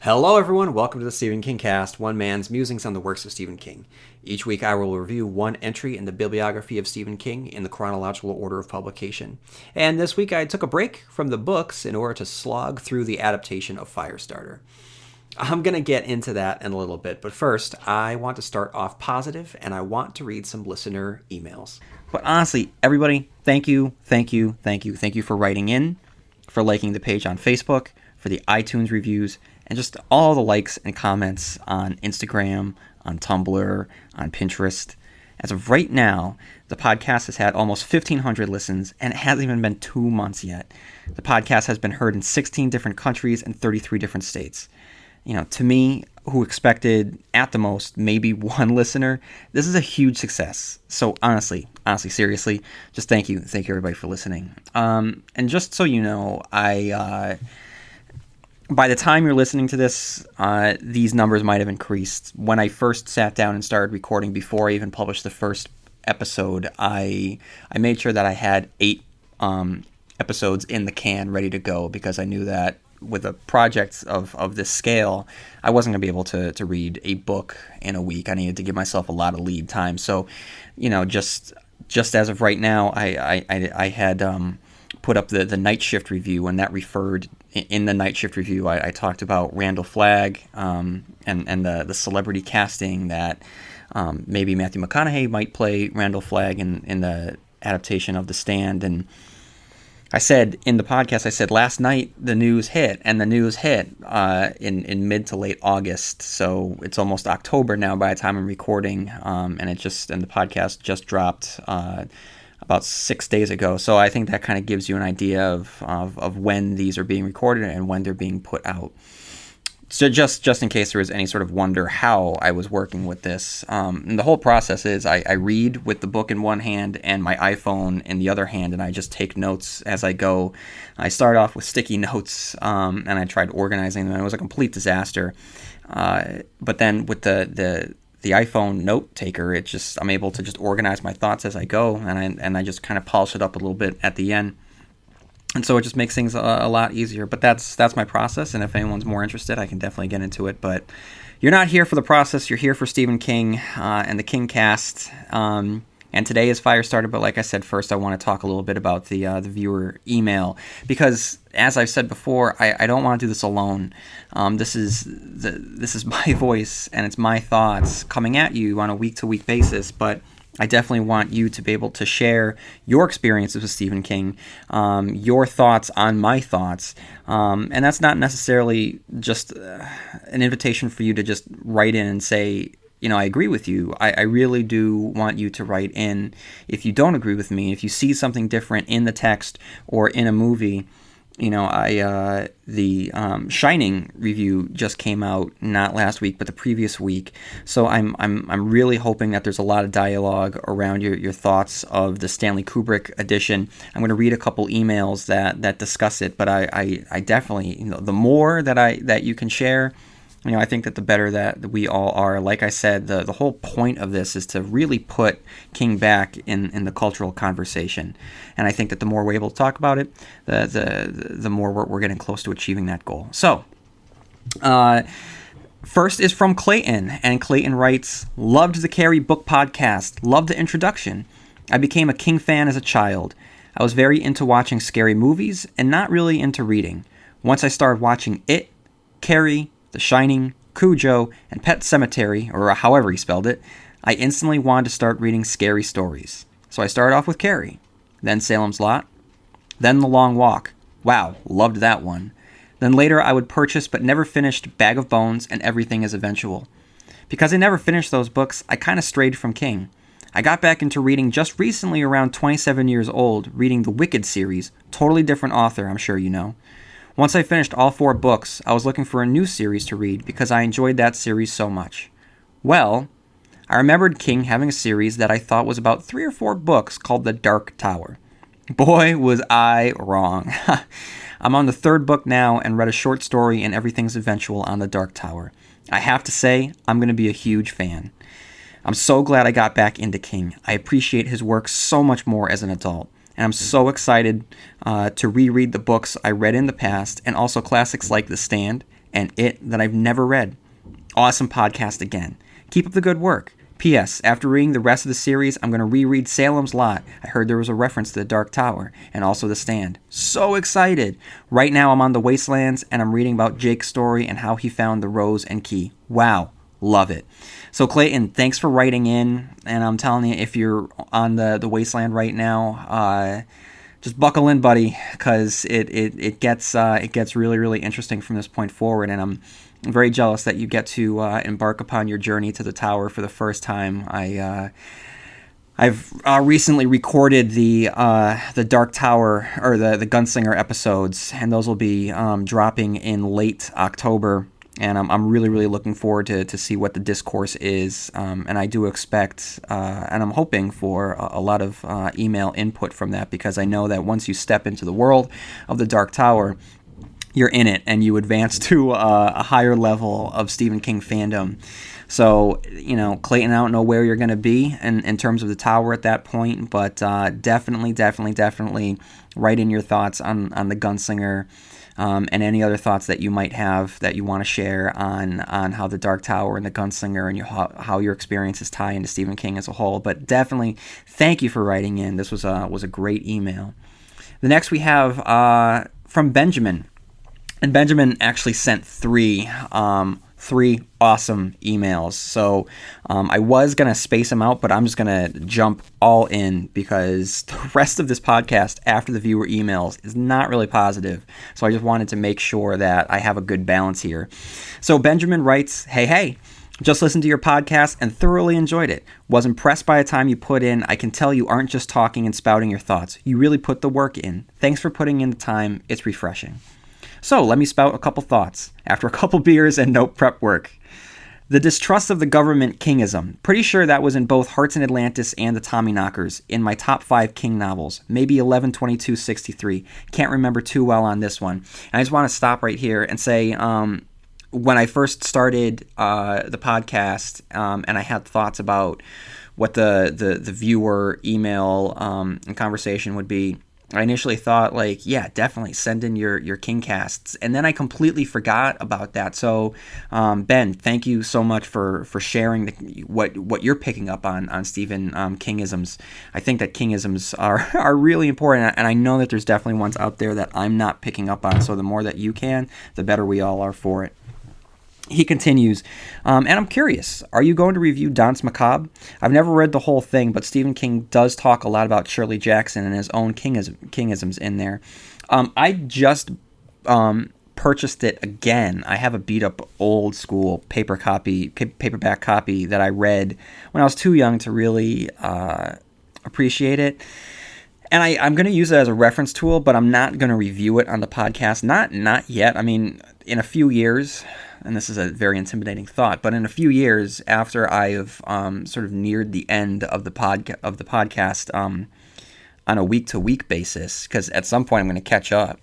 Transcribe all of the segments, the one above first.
Hello, everyone. Welcome to the Stephen Kingcast, one man's musings on the works of Stephen King. Each week, I will review one entry in the bibliography of Stephen King in the chronological order of publication. And this week, I took a break from the books in order to slog through the adaptation of Firestarter. I'm going to get into that in a little bit, but first, I want to start off positive, and I want to read some listener emails. But honestly, everybody, thank you for writing in, for liking the page on Facebook, for the iTunes reviews, and just all the likes and comments on Instagram, on Tumblr, on Pinterest. As of right now, the podcast has had almost 1,500 listens, and it hasn't even been 2 months yet. The podcast has been heard in 16 different countries and 33 different states. You know, to me, who expected at the most maybe one listener, this is a huge success. So honestly, seriously, just thank you everybody for listening. And just so you know, by the time you're listening to this, these numbers might have increased. When I first sat down and started recording, before I even published the first episode, I made sure that I had 8 episodes in the can ready to go, because I knew that with a project of this scale, I wasn't going to be able to read a book in a week. I needed to give myself a lot of lead time. So, you know, just as of right now, I had put up the night shift review, and that referred in the night shift review. I talked about Randall Flagg and the celebrity casting that maybe Matthew McConaughey might play Randall Flagg in the adaptation of The Stand. And I said in the podcast, I said last night the news hit, and the news hit in mid to late August. So it's almost October now by the time I'm recording, and the podcast just dropped about 6 days ago. So I think that kind of gives you an idea of when these are being recorded and when they're being put out. So just in case there was any sort of wonder how I was working with this, and the whole process is I read with the book in one hand and my iPhone in the other hand, and I just take notes as I go. I start off with sticky notes, and I tried organizing them, and it was a complete disaster. But then with the iPhone note taker, I'm able to just organize my thoughts as I go, and I just kind of polish it up a little bit at the end. And so it just makes things a lot easier. But that's my process, and if anyone's more interested, I can definitely get into it. But you're not here for the process. You're here for Stephen King and the Kingcast. And today is Firestarter, but like I said, first I want to talk a little bit about the viewer email, because as I've said before, I don't want to do this alone. This is my voice, and it's my thoughts coming at you on a week-to-week basis, but I definitely want you to be able to share your experiences with Stephen King, your thoughts on my thoughts, and that's not necessarily just an invitation for you to just write in and say, you know, I agree with you. I really do want you to write in if you don't agree with me, if you see something different in the text or in a movie. You know, the Shining review just came out, not last week, but the previous week. So I'm really hoping that there's a lot of dialogue around your thoughts of the Stanley Kubrick edition. I'm going to read a couple emails that discuss it, but I definitely, you know, the more that you can share, you know, I think that the better that we all are. Like I said, the whole point of this is to really put King back in the cultural conversation. And I think that the more we're able to talk about it, the more we're getting close to achieving that goal. So, first is from Clayton. And Clayton writes, "Loved the Carrie book podcast. Loved the introduction. I became a King fan as a child. I was very into watching scary movies and not really into reading. Once I started watching It, Carrie, The Shining, Cujo, and Pet Sematary, or however he spelled it, I instantly wanted to start reading scary stories. So I started off with Carrie, then Salem's Lot, then The Long Walk. Wow, loved that one. Then later I would purchase but never finished Bag of Bones and Everything is Eventual. Because I never finished those books, I kind of strayed from King. I got back into reading just recently, around 27 years old, reading the Wicked series, totally different author, I'm sure you know. Once I finished all 4 books, I was looking for a new series to read because I enjoyed that series so much. Well, I remembered King having a series that I thought was about 3 or 4 books called The Dark Tower. Boy, was I wrong. I'm on the 3rd book now and read a short story in Everything's Eventual on The Dark Tower. I have to say, I'm going to be a huge fan. I'm so glad I got back into King. I appreciate his work so much more as an adult. And I'm so excited to reread the books I read in the past, and also classics like The Stand and It that I've never read. Awesome podcast again. Keep up the good work. P.S. After reading the rest of the series, I'm going to reread Salem's Lot. I heard there was a reference to the Dark Tower and also The Stand. So excited! Right now I'm on the Wastelands and I'm reading about Jake's story and how he found the rose and key. Wow. Love it. So Clayton, thanks for writing in. And I'm telling you, if you're on the Wasteland right now, just buckle in, buddy, because it gets really, really interesting from this point forward. And I'm very jealous that you get to embark upon your journey to the tower for the first time. I've recently recorded the Dark Tower or the Gunslinger episodes, and those will be dropping in late October. And I'm really, really looking forward to see what the discourse is. And I do expect, and I'm hoping for a lot of email input from that, because I know that once you step into the world of the Dark Tower, you're in it and you advance to a higher level of Stephen King fandom. So, Clayton, I don't know where you're going to be in terms of the tower at that point, but definitely write in your thoughts on the Gunslinger. And any other thoughts that you might have that you want to share on how the Dark Tower and the Gunslinger and how your experiences tie into Stephen King as a whole. But definitely, thank you for writing in. This was a great email. The next we have from Benjamin, and Benjamin actually sent three awesome emails. So I was going to space them out, but I'm just going to jump all in because the rest of this podcast after the viewer emails is not really positive. So I just wanted to make sure that I have a good balance here. So Benjamin writes, Hey, just listened to your podcast and thoroughly enjoyed it. Was impressed by the time you put in. I can tell you aren't just talking and spouting your thoughts. You really put the work in. Thanks for putting in the time. It's refreshing. So let me spout a couple thoughts. After a couple beers and no prep work. The distrust of the government Kingism. Pretty sure that was in both Hearts in Atlantis and the Tommyknockers in my top 5 King novels. Maybe 11, 22, 63. Can't remember too well on this one. And I just want to stop right here and say, when I first started the podcast and I had thoughts about what the viewer email and conversation would be, I initially thought, definitely send in your Kingcasts. And then I completely forgot about that. So, Ben, thank you so much for sharing what you're picking up on Stephen Kingisms. I think that Kingisms are really important. And I know that there's definitely ones out there that I'm not picking up on. So the more that you can, the better we all are for it. He continues, and I'm curious, are you going to review Danse Macabre? I've never read the whole thing, but Stephen King does talk a lot about Shirley Jackson and his own Kingisms in there. I just purchased it again. I have a beat-up old school paperback copy that I read when I was too young to really appreciate it. And I'm going to use it as a reference tool, but I'm not going to review it on the podcast. Not yet. I mean, in a few years, and this is a very intimidating thought, but in a few years after I have sort of neared the end of the podcast on a week-to-week basis, because at some point I'm going to catch up,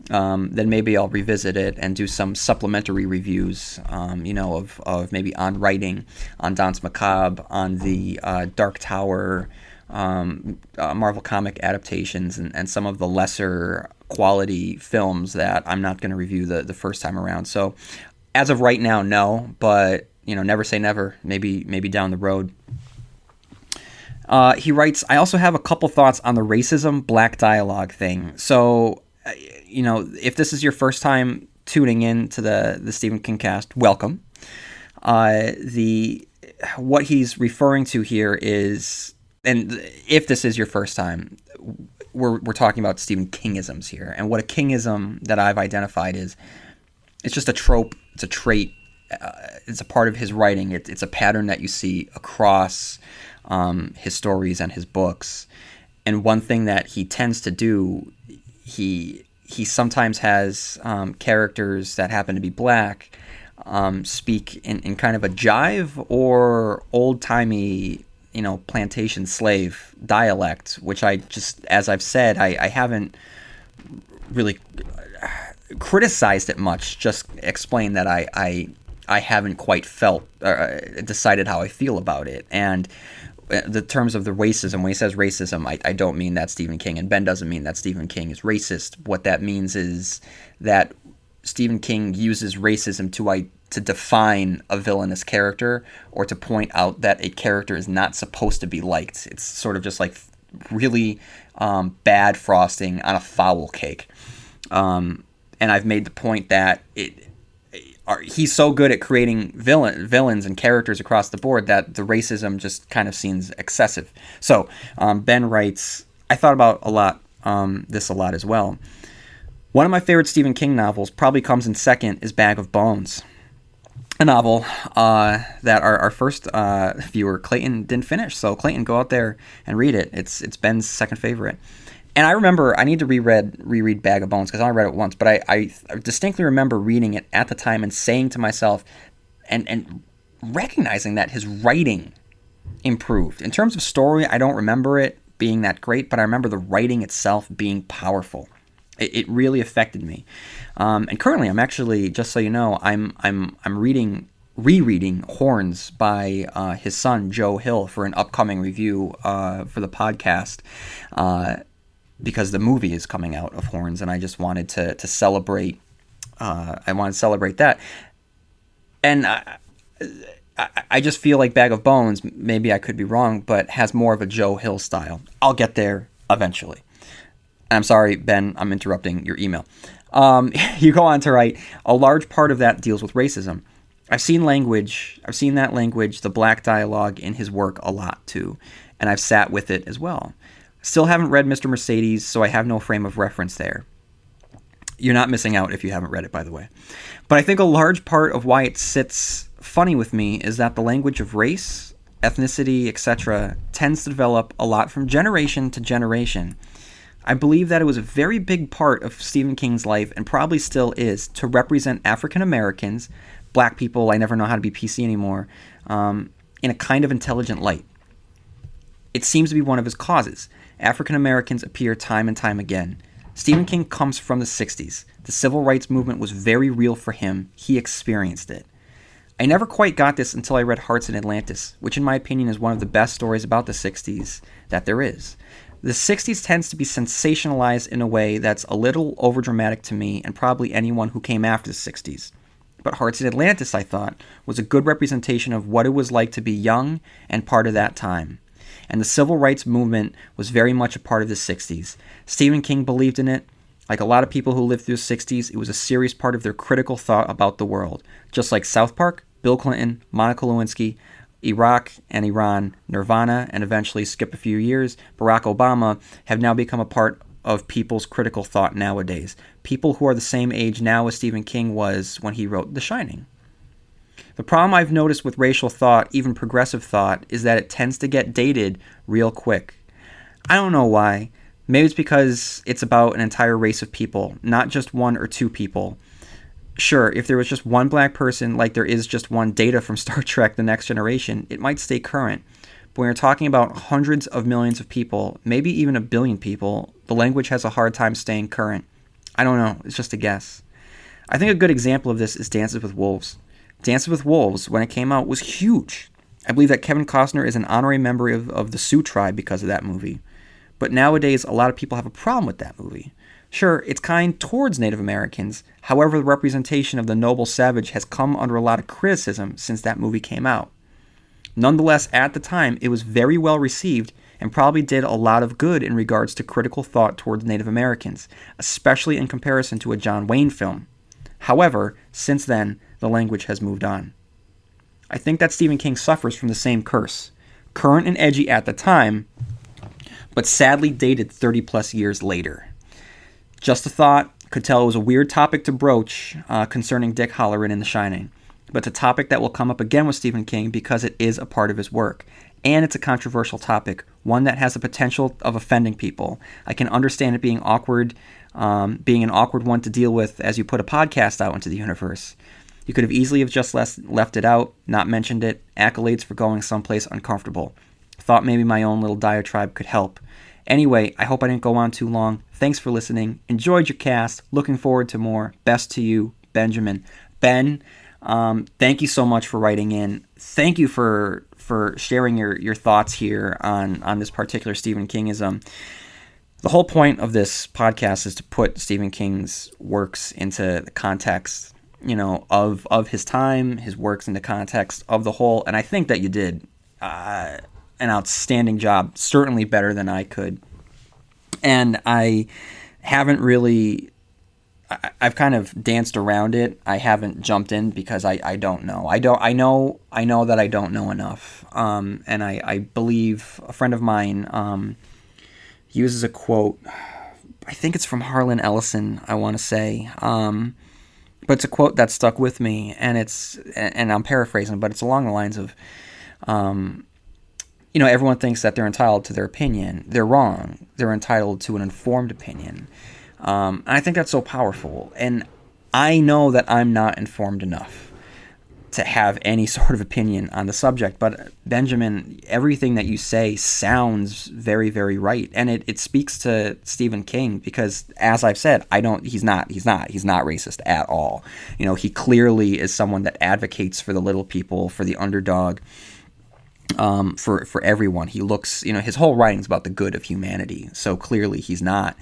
then maybe I'll revisit it and do some supplementary reviews, of maybe on writing, on Danse Macabre, on the Dark Tower, Marvel comic adaptations, and some of the lesser quality films that I'm not going to review the first time around. So as of right now, no, but never say never. Maybe down the road. He writes, I also have a couple thoughts on the racism black dialogue thing. So, if this is your first time tuning in to the Stephen Kingcast, welcome. What he's referring to here is, and if this is your first time, we're talking about Stephen Kingisms here. And what a Kingism that I've identified is, it's just a trope, it's a trait, it's a part of his writing, it's a pattern that you see across his stories and his books. And one thing that he tends to do, he sometimes has characters that happen to be black speak in kind of a jive or old-timey, plantation slave dialect, which I just, as I've said, I haven't really criticized it much, just explained that I haven't quite decided how I feel about it. And the terms of the racism, when he says racism, I don't mean that Stephen King, and Ben doesn't mean that Stephen King is racist. What that means is that Stephen King uses racism to define a villainous character or to point out that a character is not supposed to be liked. It's sort of just like really bad frosting on a foul cake. And I've made the point that he's so good at creating villains and characters across the board that the racism just kind of seems excessive. So Ben writes, I thought about this a lot as well. One of my favorite Stephen King novels, probably comes in second, is Bag of Bones, a novel that our first viewer, Clayton, didn't finish. So Clayton, go out there and read it. It's Ben's second favorite. And I remember, I need to reread Bag of Bones because I only read it once, but I distinctly remember reading it at the time and saying to myself and recognizing that his writing improved. In terms of story, I don't remember it being that great, but I remember the writing itself being powerful. It really affected me. And currently, I'm actually, just so you know, I'm rereading Horns by his son Joe Hill for an upcoming review for the podcast, because the movie is coming out of Horns, and I just wanted to celebrate. I wanted to celebrate that, and I just feel like Bag of Bones, maybe I could be wrong, but has more of a Joe Hill style. I'll get there eventually. I'm sorry, Ben, I'm interrupting your email. You go on to write, a large part of that deals with racism. I've seen that language, the black dialogue in his work a lot too, and I've sat with it as well. Still haven't read Mr. Mercedes, so I have no frame of reference there. You're not missing out if you haven't read it, by the way. But I think a large part of why it sits funny with me is that the language of race, ethnicity, etc. tends to develop a lot from generation to generation. I believe that it was a very big part of Stephen King's life, and probably still is, to represent African Americans, black people, I never know how to be PC anymore, in a kind of intelligent light. It seems to be one of his causes. African Americans appear time and time again. Stephen King comes from the 60s. The civil rights movement was very real for him. He experienced it. I never quite got this until I read Hearts in Atlantis, which in my opinion is one of the best stories about the 60s that there is. The 60s tends to be sensationalized in a way that's a little overdramatic to me and probably anyone who came after the 60s. But Hearts in Atlantis, I thought, was a good representation of what it was like to be young and part of that time. And the civil rights movement was very much a part of the 60s. Stephen King believed in it. Like a lot of people who lived through the 60s, it was a serious part of their critical thought about the world. Just like South Park, Bill Clinton, Monica Lewinsky, Iraq and Iran, Nirvana, and eventually, skip a few years, Barack Obama, have now become a part of people's critical thought nowadays. People who are the same age now as Stephen King was when he wrote The Shining. The problem I've noticed with racial thought, even progressive thought, is that it tends to get dated real quick. I don't know why. Maybe it's because it's about an entire race of people, not just one or two people. Sure, if there was just one black person, like there is just one Data from Star Trek: The Next Generation, it might stay current. But when you're talking about hundreds of millions of people, maybe even 1 billion people, the language has a hard time staying current. I don't know, it's just a guess. I think a good example of this is Dances with Wolves. Dances with Wolves, when it came out, was huge. I believe that Kevin Costner is an honorary member of the Sioux tribe because of that movie. But nowadays, a lot of people have a problem with that movie. Sure, it's kind towards Native Americans. However, the representation of the noble savage has come under a lot of criticism since that movie came out. Nonetheless, at the time, it was very well received and probably did a lot of good in regards to critical thought towards Native Americans, especially in comparison to a John Wayne film. However, since then, the language has moved on. I think that Stephen King suffers from the same curse. Current and edgy at the time, but sadly dated 30 plus years later. Just a thought, could tell it was a weird topic to broach concerning Dick Halloran in The Shining. But it's a topic that will come up again with Stephen King because it is a part of his work. And it's a controversial topic, one that has the potential of offending people. I can understand it being awkward, being an awkward one to deal with as you put a podcast out into the universe. You could have easily have just left it out, not mentioned it, accolades for going someplace uncomfortable. Thought maybe my own little diatribe could help. Anyway, I hope I didn't go on too long. Thanks for listening. Enjoyed your cast. Looking forward to more. Best to you, Benjamin. Ben, thank you so much for writing in. Thank you for sharing your thoughts here on this particular Stephen Kingism. the whole point of this podcast is to put Stephen King's works into the context, of his time, his works into context of the whole. And I think that you did an outstanding job, certainly better than I could. And I haven't really, I've kind of danced around it. I haven't jumped in because I don't know. I know that I don't know enough. And I believe a friend of mine uses a quote. I think it's from Harlan Ellison, I want to say. But it's a quote that stuck with me, and I'm paraphrasing, but it's along the lines of, everyone thinks that they're entitled to their opinion. They're wrong. They're entitled to an informed opinion. And I think that's so powerful. And I know that I'm not informed enough to have any sort of opinion on the subject. But Benjamin, everything that you say sounds very, very right. And it speaks to Stephen King because, as I've said, he's not racist at all. He clearly is someone that advocates for the little people, for the underdog, for everyone. He looks, his whole writing's about the good of humanity. So clearly he's not,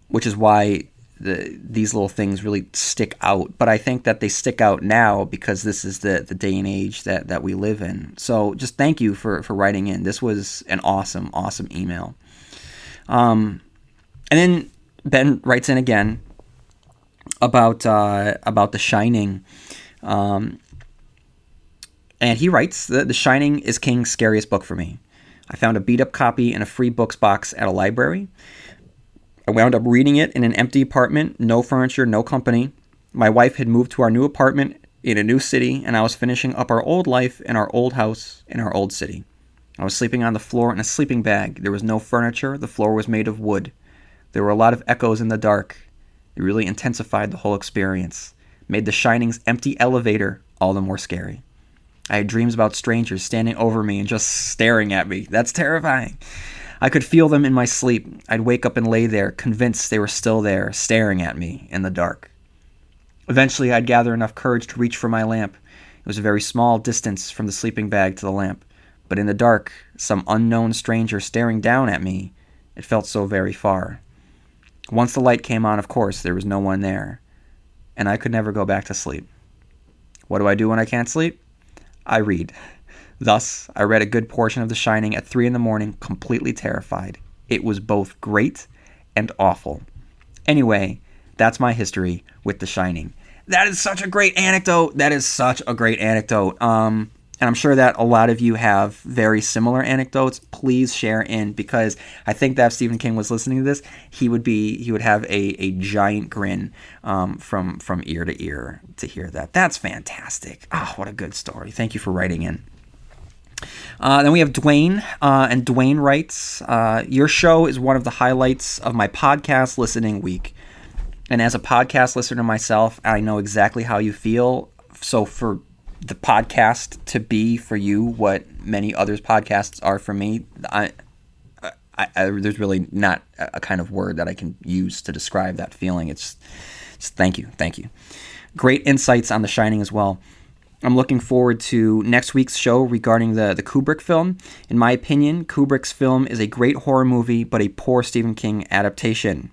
which is why these little things really stick out. But I think that they stick out now because this is the day and age that we live in. So just thank you for writing in. This was an awesome email. And then Ben writes in again about The Shining. And he writes, The Shining is King's scariest book for me. I found a beat-up copy in a free books box at a library. I wound up reading it in an empty apartment, no furniture, no company. My wife had moved to our new apartment in a new city, and I was finishing up our old life in our old house in our old city. I was sleeping on the floor in a sleeping bag. There was no furniture. The floor was made of wood. There were a lot of echoes in the dark. It really intensified the whole experience. Made The Shining's empty elevator all the more scary. I had dreams about strangers standing over me and just staring at me. That's terrifying. I could feel them in my sleep. I'd wake up and lay there, convinced they were still there, staring at me in the dark. Eventually, I'd gather enough courage to reach for my lamp. It was a very small distance from the sleeping bag to the lamp, but in the dark, some unknown stranger staring down at me, it felt so very far. Once the light came on, of course, there was no one there, and I could never go back to sleep. What do I do when I can't sleep? I read. Thus, I read a good portion of The Shining at 3 a.m, completely terrified. It was both great and awful. Anyway, that's my history with The Shining. That is such a great anecdote. And I'm sure that a lot of you have very similar anecdotes. Please share in, because I think that if Stephen King was listening to this, he would have a giant grin from ear to ear to hear that. That's fantastic. Oh, what a good story. Thank you for writing in. Then we have Dwayne, and Dwayne writes, your show is one of the highlights of my podcast listening week. And as a podcast listener myself, I know exactly how you feel. So for the podcast to be for you what many others' podcasts are for me, there's really not a kind of word that I can use to describe that feeling. It's thank you. Great insights on The Shining as well. I'm looking forward to next week's show regarding the Kubrick film. In my opinion, Kubrick's film is a great horror movie, but a poor Stephen King adaptation.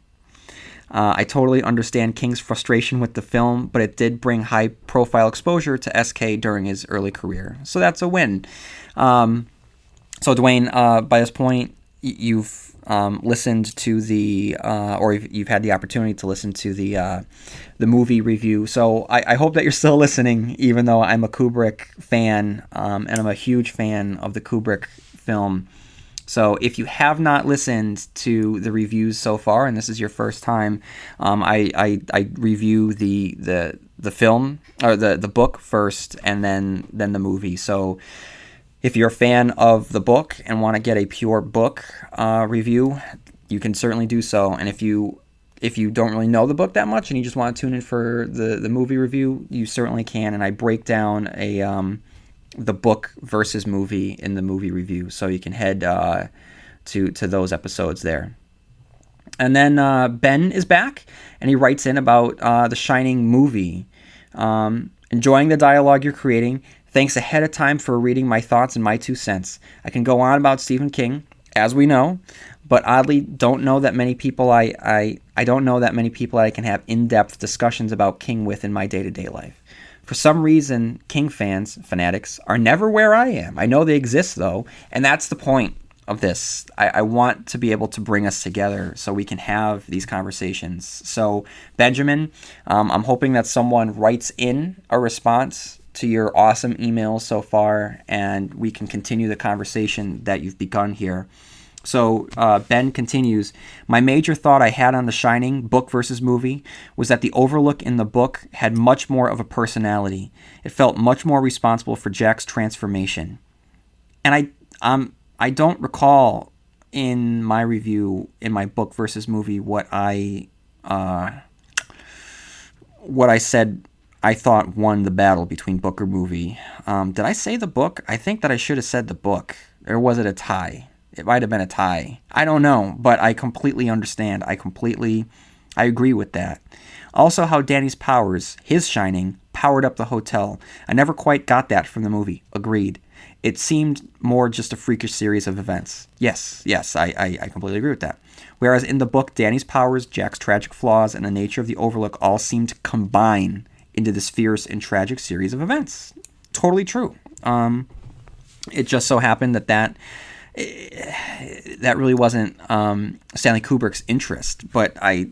I totally understand King's frustration with the film, but it did bring high-profile exposure to SK during his early career. So that's a win. So Dwayne, by this point, you've listened to or you've had the opportunity to listen to the movie review. So I hope that you're still listening, even though I'm a Kubrick fan, and I'm a huge fan of the Kubrick film. So if you have not listened to the reviews so far, and this is your first time, I review the film or the book first, and then the movie. So if you're a fan of the book and want to get a pure book review, you can certainly do so. And if you don't really know the book that much and you just want to tune in for the movie review, you certainly can. And I break down the book versus movie in the movie review, so you can head to those episodes there. And then Ben is back, and he writes in about The Shining movie. Enjoying the dialogue you're creating. Thanks ahead of time for reading my thoughts and my 2 cents. I can go on about Stephen King as we know, but oddly don't know that many people I don't know that many people I can have in-depth discussions about King with in my day-to-day life. For some reason, King fanatics, are never where I am. I know they exist, though, and that's the point of this. I want to be able to bring us together so we can have these conversations. So, Benjamin, I'm hoping that someone writes in a response to your awesome emails so far, and we can continue the conversation that you've begun here. So Ben continues, my major thought I had on The Shining, book versus movie, was that the Overlook in the book had much more of a personality. It felt much more responsible for Jack's transformation. And I don't recall in my review, in my book versus movie, what I said I thought won the battle between book or movie. Did I say the book? I think that I should have said the book. Or was it a tie? It might have been a tie. I don't know, but I completely understand. I agree with that. Also, how Danny's powers, his shining, powered up the hotel. I never quite got that from the movie. Agreed. It seemed more just a freakish series of events. Yes, I completely agree with that. Whereas in the book, Danny's powers, Jack's tragic flaws, and the nature of the Overlook all seemed to combine into this fierce and tragic series of events. Totally true. It just so happened that really wasn't Stanley Kubrick's interest, but I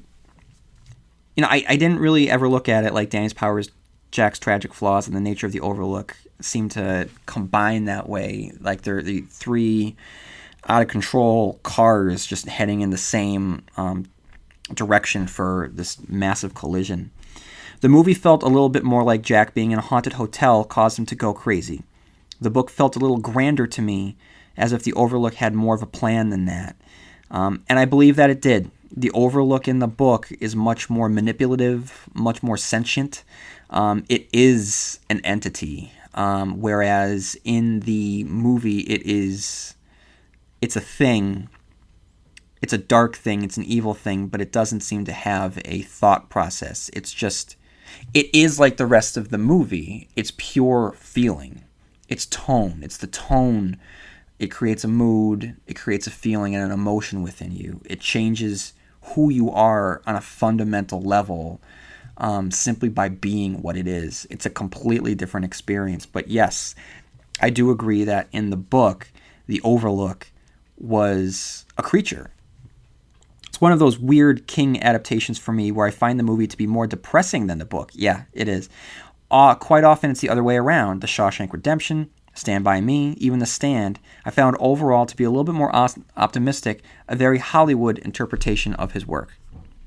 didn't really ever look at it like Danny's powers, Jack's tragic flaws, and the nature of the Overlook seem to combine that way. Like they're the three out of control cars just heading in the same direction for this massive collision. The movie felt a little bit more like Jack being in a haunted hotel caused him to go crazy. The book felt a little grander to me, as if the Overlook had more of a plan than that. And I believe that it did. The Overlook in the book is much more manipulative, much more sentient. It is an entity, whereas in the movie it's a thing. It's a dark thing, it's an evil thing, but it doesn't seem to have a thought process. It is like the rest of the movie. It's pure feeling. It's tone. It's the tone. It creates a mood, it creates a feeling and an emotion within you. It changes who you are on a fundamental level simply by being what it is. It's a completely different experience. But yes, I do agree that in the book, the Overlook was a creature. It's one of those weird King adaptations for me where I find the movie to be more depressing than the book. Yeah, it is. Quite often it's the other way around. The Shawshank Redemption, Stand By Me, even The Stand, I found overall to be a little bit more optimistic, a very Hollywood interpretation of his work.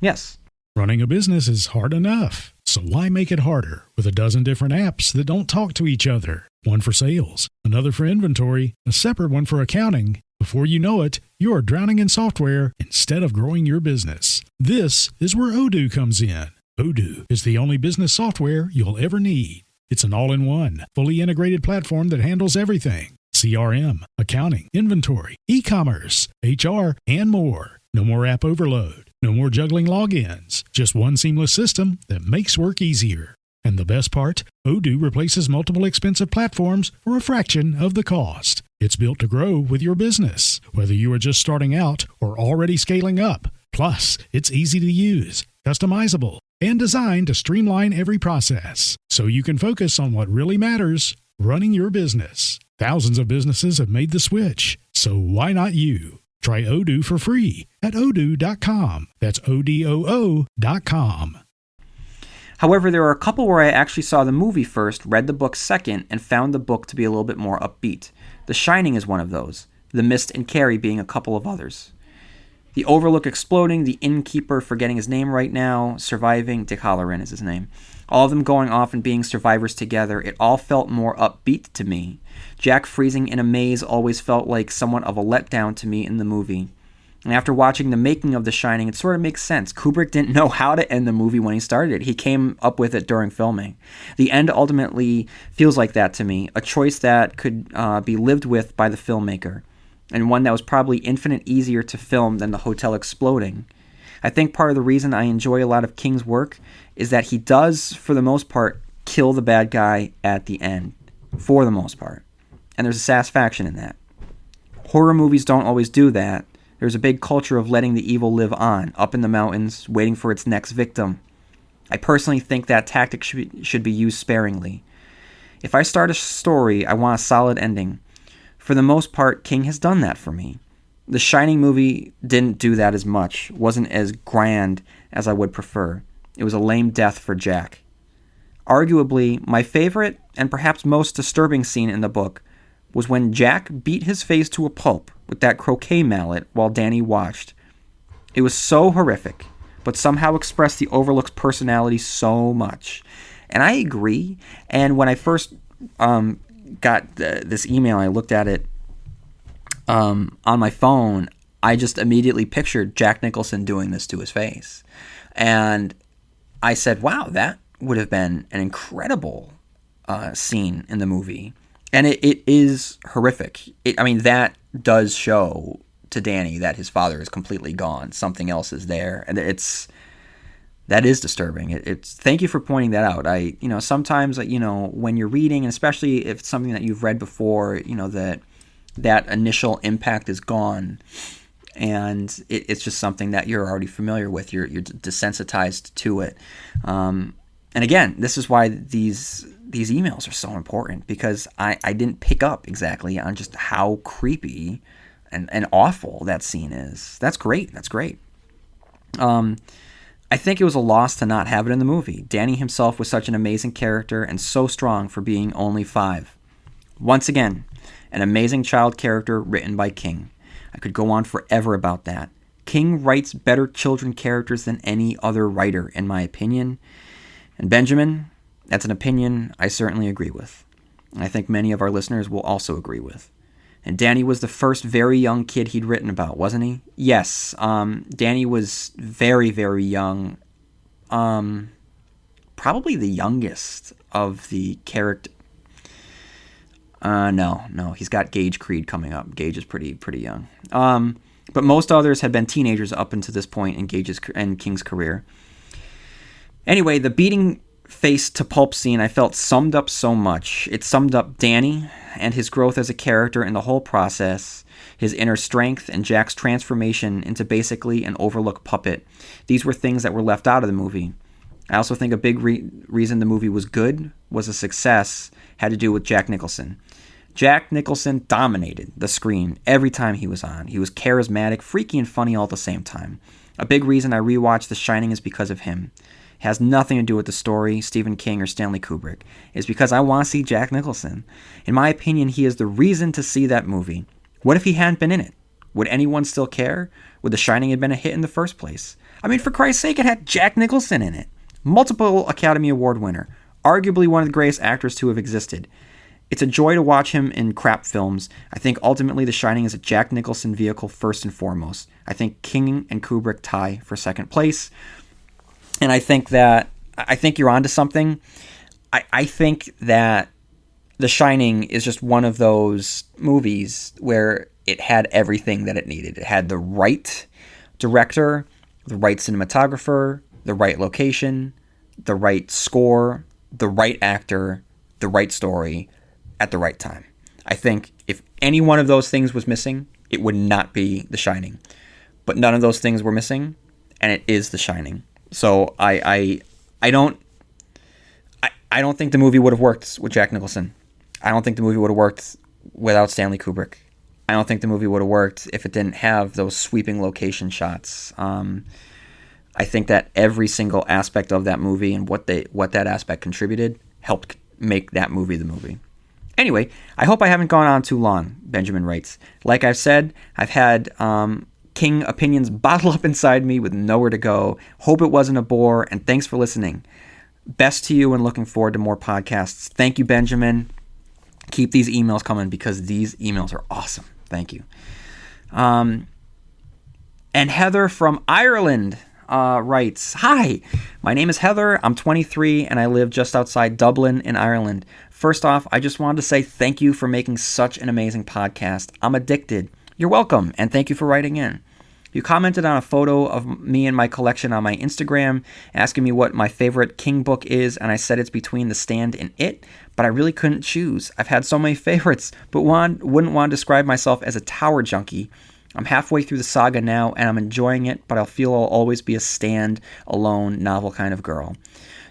Yes. Running a business is hard enough, so why make it harder with a dozen different apps that don't talk to each other? One for sales, another for inventory, a separate one for accounting. Before you know it, you are drowning in software instead of growing your business. This is where Odoo comes in. Odoo is the only business software you'll ever need. It's an all-in-one, fully integrated platform that handles everything. CRM, accounting, inventory, e-commerce, HR, and more. No more app overload. No more juggling logins. Just one seamless system that makes work easier. And the best part, Odoo replaces multiple expensive platforms for a fraction of the cost. It's built to grow with your business, whether you are just starting out or already scaling up. Plus, it's easy to use, customizable, and designed to streamline every process so you can focus on what really matters, running your business. Thousands of businesses have made the switch, so why not you? Try Odoo for free at odoo.com. That's ODOO.com. However, there are a couple where I actually saw the movie first, read the book second, and found the book to be a little bit more upbeat. The Shining is one of those, The Mist and Carrie being a couple of others. The Overlook exploding, the innkeeper forgetting his name right now, surviving, Dick Halloran is his name. All of them going off and being survivors together, it all felt more upbeat to me. Jack freezing in a maze always felt like somewhat of a letdown to me in the movie. And after watching the making of The Shining, it sort of makes sense. Kubrick didn't know how to end the movie when he started it. He came up with it during filming. The end ultimately feels like that to me, a choice that could be lived with by the filmmaker, and one that was probably infinite easier to film than the hotel exploding. I think part of the reason I enjoy a lot of King's work is that he does, for the most part, kill the bad guy at the end, for the most part. And there's a satisfaction in that. Horror movies don't always do that. There's a big culture of letting the evil live on, up in the mountains, waiting for its next victim. I personally think that tactic should be used sparingly. If I start a story, I want a solid ending. For the most part, King has done that for me. The Shining movie didn't do that as much, wasn't as grand as I would prefer. It was a lame death for Jack. Arguably, my favorite and perhaps most disturbing scene in the book was when Jack beat his face to a pulp with that croquet mallet while Danny watched. It was so horrific, but somehow expressed the Overlook's personality so much. And I agree. And when I first got this email, I looked at it on my phone. I just immediately pictured Jack Nicholson doing this to his face. And I said, wow, that would have been an incredible scene in the movie. And it is horrific. That does show to Danny that his father is completely gone. Something else is there. And that is disturbing. It's thank you for pointing that out. Sometimes, when you're reading, and especially if it's something that you've read before, that initial impact is gone. And it's just something that you're already familiar with. You're desensitized to it. And again, this is why these emails are so important, because I didn't pick up exactly on just how creepy and awful that scene is. That's great. I think it was a loss to not have it in the movie. Danny himself was such an amazing character and so strong for being only 5. Once again, an amazing child character written by King. I could go on forever about that. King writes better children characters than any other writer, in my opinion. And Benjamin, that's an opinion I certainly agree with. I think many of our listeners will also agree with. And Danny was the first very young kid he'd written about, wasn't he? Yes. Danny was very, very young. Probably the youngest of the character. No. He's got Gage Creed coming up. Gage is pretty young. But most others had been teenagers up until this point in King's career. Anyway, the beating face to pulp scene I felt summed up so much. It summed up Danny and his growth as a character in the whole process, his inner strength, and Jack's transformation into basically an Overlook puppet. These were things that were left out of the movie. I also think a big reason the movie was good, was a success, had to do with Jack Nicholson. Jack Nicholson dominated the screen every time he was on. He was charismatic, freaky, and funny all at the same time. A big reason I rewatched The Shining is because of him. It has nothing to do with the story, Stephen King, or Stanley Kubrick. It's because I want to see Jack Nicholson. In my opinion, he is the reason to see that movie. What if he hadn't been in it? Would anyone still care? Would The Shining have been a hit in the first place? For Christ's sake, it had Jack Nicholson in it. Multiple Academy Award winner. Arguably one of the greatest actors to have existed. It's a joy to watch him in crap films. I think ultimately The Shining is a Jack Nicholson vehicle first and foremost. I think King and Kubrick tie for second place. And I think you're onto something. I think that The Shining is just one of those movies where it had everything that it needed. It had the right director, the right cinematographer, the right location, the right score, the right actor, the right story, at the right time. I think if any one of those things was missing, it would not be The Shining. But none of those things were missing, and it is The Shining. So I don't think the movie would have worked with Jack Nicholson. I don't think the movie would have worked without Stanley Kubrick. I don't think the movie would have worked if it didn't have those sweeping location shots. I think that every single aspect of that movie and what that aspect contributed helped make that movie the movie. Anyway, I hope I haven't gone on too long, Benjamin writes. Like I've said, I've had King opinions bottle up inside me with nowhere to go. Hope it wasn't a bore, and thanks for listening. Best to you and looking forward to more podcasts. Thank you, Benjamin. Keep these emails coming because these emails are awesome. Thank you. And Heather from Ireland writes, Hi, my name is Heather. I'm 23 and I live just outside Dublin in Ireland. First off, I just wanted to say thank you for making such an amazing podcast. I'm addicted. You're welcome, and thank you for writing in. You commented on a photo of me and my collection on my Instagram, asking me what my favorite King book is, and I said it's between The Stand and It, but I really couldn't choose. I've had so many favorites, but wouldn't want to describe myself as a tower junkie. I'm halfway through the saga now, and I'm enjoying it, but I feel I'll always be a stand-alone novel kind of girl.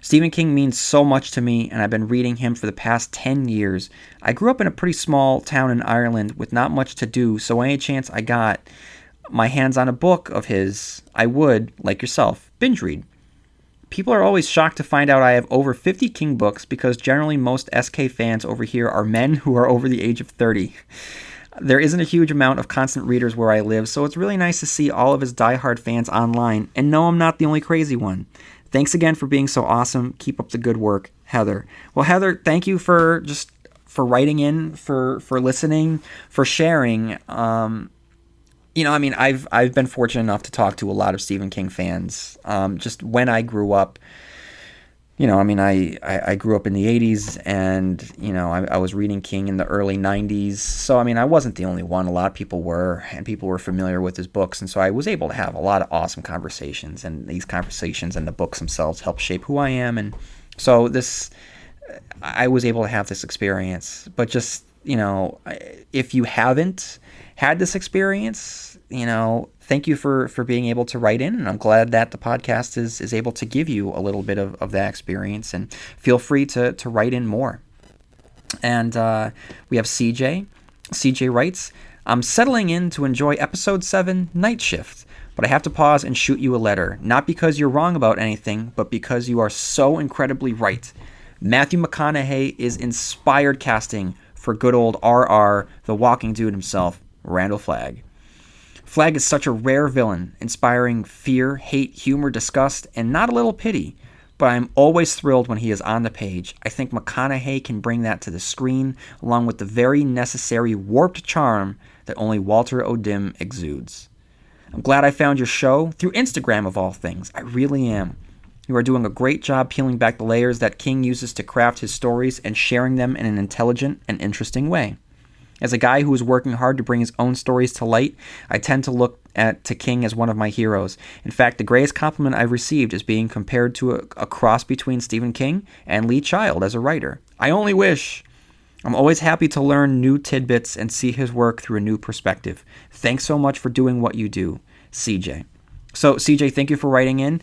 Stephen King means so much to me, and I've been reading him for the past 10 years. I grew up in a pretty small town in Ireland with not much to do, so any chance I got my hands on a book of his, I would, like yourself, binge read. People are always shocked to find out I have over 50 King books because generally most SK fans over here are men who are over the age of 30. There isn't a huge amount of constant readers where I live, so it's really nice to see all of his diehard fans online, and no, I'm not the only crazy one. Thanks again for being so awesome. Keep up the good work, Heather. Well, Heather, thank you for writing in, for listening, for sharing. I've been fortunate enough to talk to a lot of Stephen King fans. Just when I grew up, I grew up in the 80s, and, I was reading King in the early 90s. So, I wasn't the only one. A lot of people were, and people were familiar with his books. And so I was able to have a lot of awesome conversations, and these conversations and the books themselves help shape who I am. And so I was able to have this experience. But just, if you haven't had this experience, thank you for being able to write in, and I'm glad that the podcast is able to give you a little bit of that experience, and feel free to write in more. And we have CJ. CJ writes, I'm settling in to enjoy episode 7, Night Shift, but I have to pause and shoot you a letter, not because you're wrong about anything, but because you are so incredibly right. Matthew McConaughey is inspired casting for good old RR, the walking dude himself, Randall Flagg. Flagg is such a rare villain, inspiring fear, hate, humor, disgust, and not a little pity. But I'm always thrilled when he is on the page. I think McConaughey can bring that to the screen, along with the very necessary warped charm that only Walter O'Dim exudes. I'm glad I found your show through Instagram of all things. I really am. You are doing a great job peeling back the layers that King uses to craft his stories and sharing them in an intelligent and interesting way. As a guy who is working hard to bring his own stories to light, I tend to look to King as one of my heroes. In fact, the greatest compliment I've received is being compared to a cross between Stephen King and Lee Child as a writer. I only wish. I'm always happy to learn new tidbits and see his work through a new perspective. Thanks so much for doing what you do, CJ. So, CJ, thank you for writing in.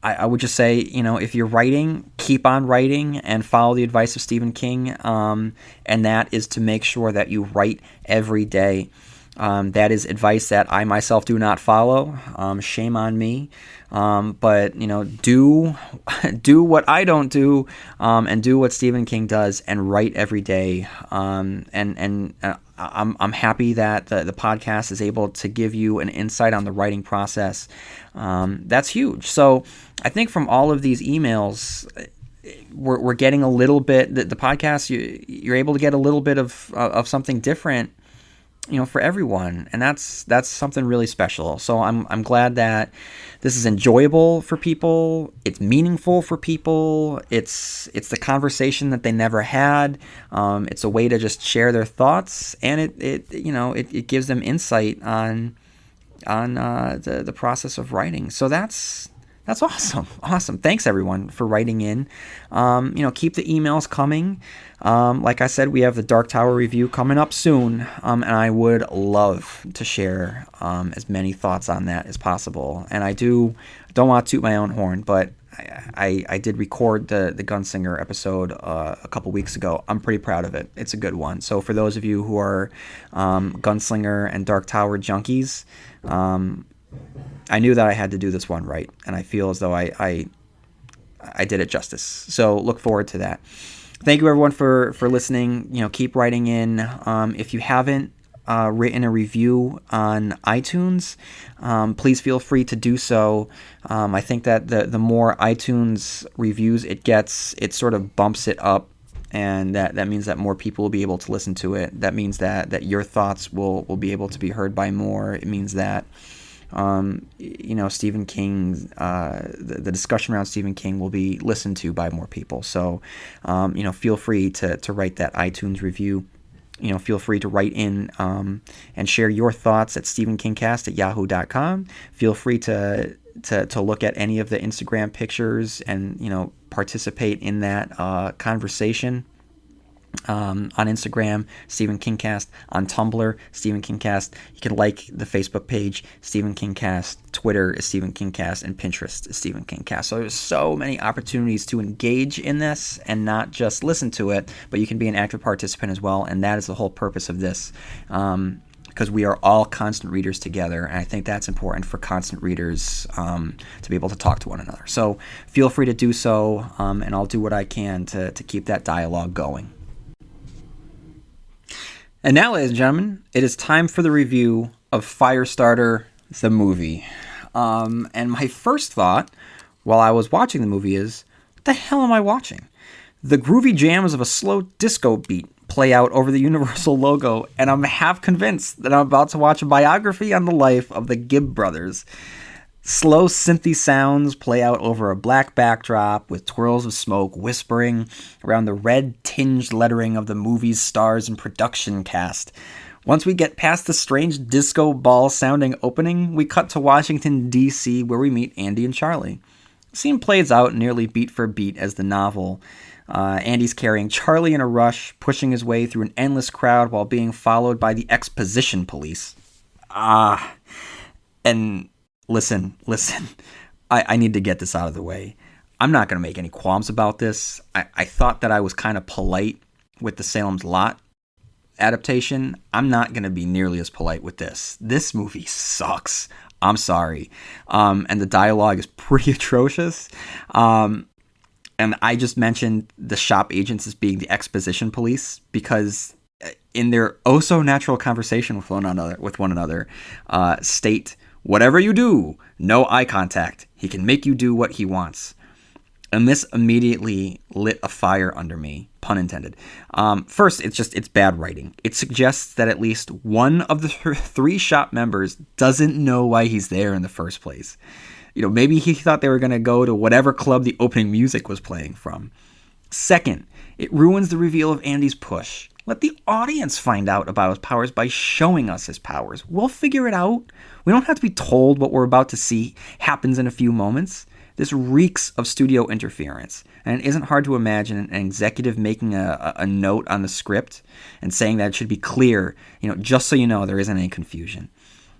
I would just say, if you're writing, keep on writing and follow the advice of Stephen King, and that is to make sure that you write every day. That is advice that I myself do not follow. Shame on me. But do what I don't do, and do what Stephen King does, and write every day. I'm happy that the podcast is able to give you an insight on the writing process. That's huge. So I think from all of these emails, we're getting a little bit. The podcast, you're able to get a little bit of something different, for everyone, and that's something really special. So I'm glad that this is enjoyable for people. It's meaningful for people. It's the conversation that they never had. It's a way to just share their thoughts, and it gives them insight on the process of writing. So that's awesome. Thanks everyone for writing in. Keep the emails coming. Like I said, we have the Dark Tower review coming up soon, and I would love to share as many thoughts on that as possible. And I don't want to toot my own horn, but I did record the Gunslinger episode a couple weeks ago. I'm pretty proud of it. It's a good one. So for those of you who are Gunslinger and Dark Tower junkies, I knew that I had to do this one right, and I feel as though I did it justice. So look forward to that. Thank you everyone for listening. Keep writing in. If you haven't written a review on iTunes, please feel free to do so. I think that the more iTunes reviews it gets, it sort of bumps it up, and that means that more people will be able to listen to it. That means that your thoughts will be able to be heard by more. It means that Stephen King, the discussion around Stephen King will be listened to by more people. So, feel free to write that iTunes review. feel free to write in and share your thoughts at stephenkingcast@yahoo.com. Feel free to look at any of the Instagram pictures and, participate in that conversation. On Instagram, Stephen Kingcast. On Tumblr, Stephen Kingcast. You can like the Facebook page, Stephen Kingcast. Twitter is Stephen Kingcast, and Pinterest is Stephen Kingcast. So there's so many opportunities to engage in this and not just listen to it, but you can be an active participant as well, and that is the whole purpose of this. Because we are all constant readers together, and I think that's important for constant readers to be able to talk to one another. So feel free to do so, and I'll do what I can to keep that dialogue going. And now, ladies and gentlemen, it is time for the review of Firestarter, the movie. And my first thought while I was watching the movie is, what the hell am I watching? The groovy jams of a slow disco beat play out over the Universal logo, and I'm half convinced that I'm about to watch a biography on the life of the Gibb brothers. Slow synthy sounds play out over a black backdrop with twirls of smoke whispering around the red-tinged lettering of the movie's stars and production cast. Once we get past the strange disco ball-sounding opening, we cut to Washington, D.C., where we meet Andy and Charlie. The scene plays out nearly beat for beat as the novel. Andy's carrying Charlie in a rush, pushing his way through an endless crowd while being followed by the exposition police. And listen, I need to get this out of the way. I'm not going to make any qualms about this. I thought that I was kind of polite with the Salem's Lot adaptation. I'm not going to be nearly as polite with this. This movie sucks. I'm sorry. And the dialogue is pretty atrocious. And I just mentioned the shop agents as being the exposition police because in their oh-so-natural conversation with one another, state, whatever you do, no eye contact. He can make you do what he wants. And this immediately lit a fire under me, pun intended. First, it's bad writing. It suggests that at least one of the three shop members doesn't know why he's there in the first place. Maybe he thought they were going to go to whatever club the opening music was playing from. Second, it ruins the reveal of Andy's push. Let the audience find out about his powers by showing us his powers. We'll figure it out. We don't have to be told what we're about to see happens in a few moments. This reeks of studio interference, and it isn't hard to imagine an executive making a note on the script and saying that it should be clear, just so you know there isn't any confusion.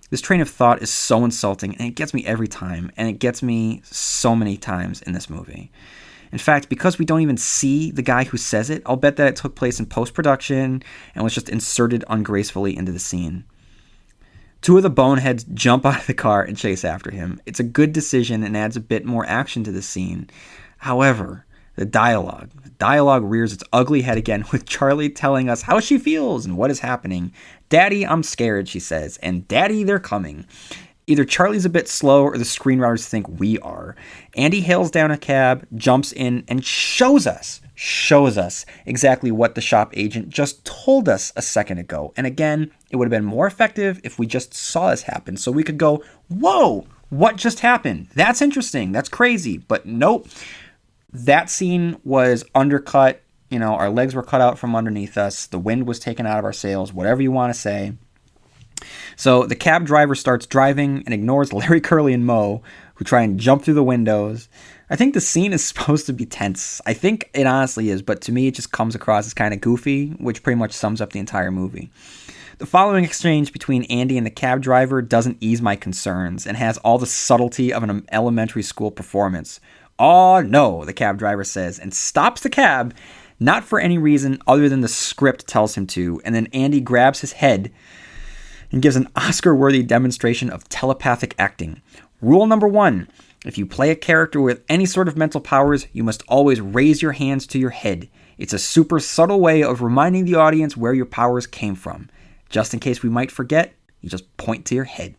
This train of thought is so insulting, and it gets me every time, and it gets me so many times in this movie. In fact, because we don't even see the guy who says it, I'll bet that it took place in post-production and was just inserted ungracefully into the scene. Two of the boneheads jump out of the car and chase after him. It's a good decision and adds a bit more action to the scene. However, the dialogue rears its ugly head again with Charlie telling us how she feels and what is happening. "Daddy, I'm scared," she says, and "Daddy, they're coming." Either Charlie's a bit slow or the screenwriters think we are. Andy hails down a cab, jumps in, and shows us exactly what the shop agent just told us a second ago. And again, it would have been more effective if we just saw this happen so we could go, whoa, what just happened? That's interesting. That's crazy. But nope. That scene was undercut. Our legs were cut out from underneath us. The wind was taken out of our sails, whatever you want to say. So the cab driver starts driving and ignores Larry, Curly, and Moe, who try and jump through the windows. I think the scene is supposed to be tense. I think it honestly is, but to me it just comes across as kind of goofy, which pretty much sums up the entire movie. The following exchange between Andy and the cab driver doesn't ease my concerns and has all the subtlety of an elementary school performance. "Oh no," the cab driver says, and stops the cab, not for any reason other than the script tells him to, and then Andy grabs his head and gives an Oscar-worthy demonstration of telepathic acting. Rule number 1, if you play a character with any sort of mental powers, you must always raise your hands to your head. It's a super subtle way of reminding the audience where your powers came from. Just in case we might forget, you just point to your head.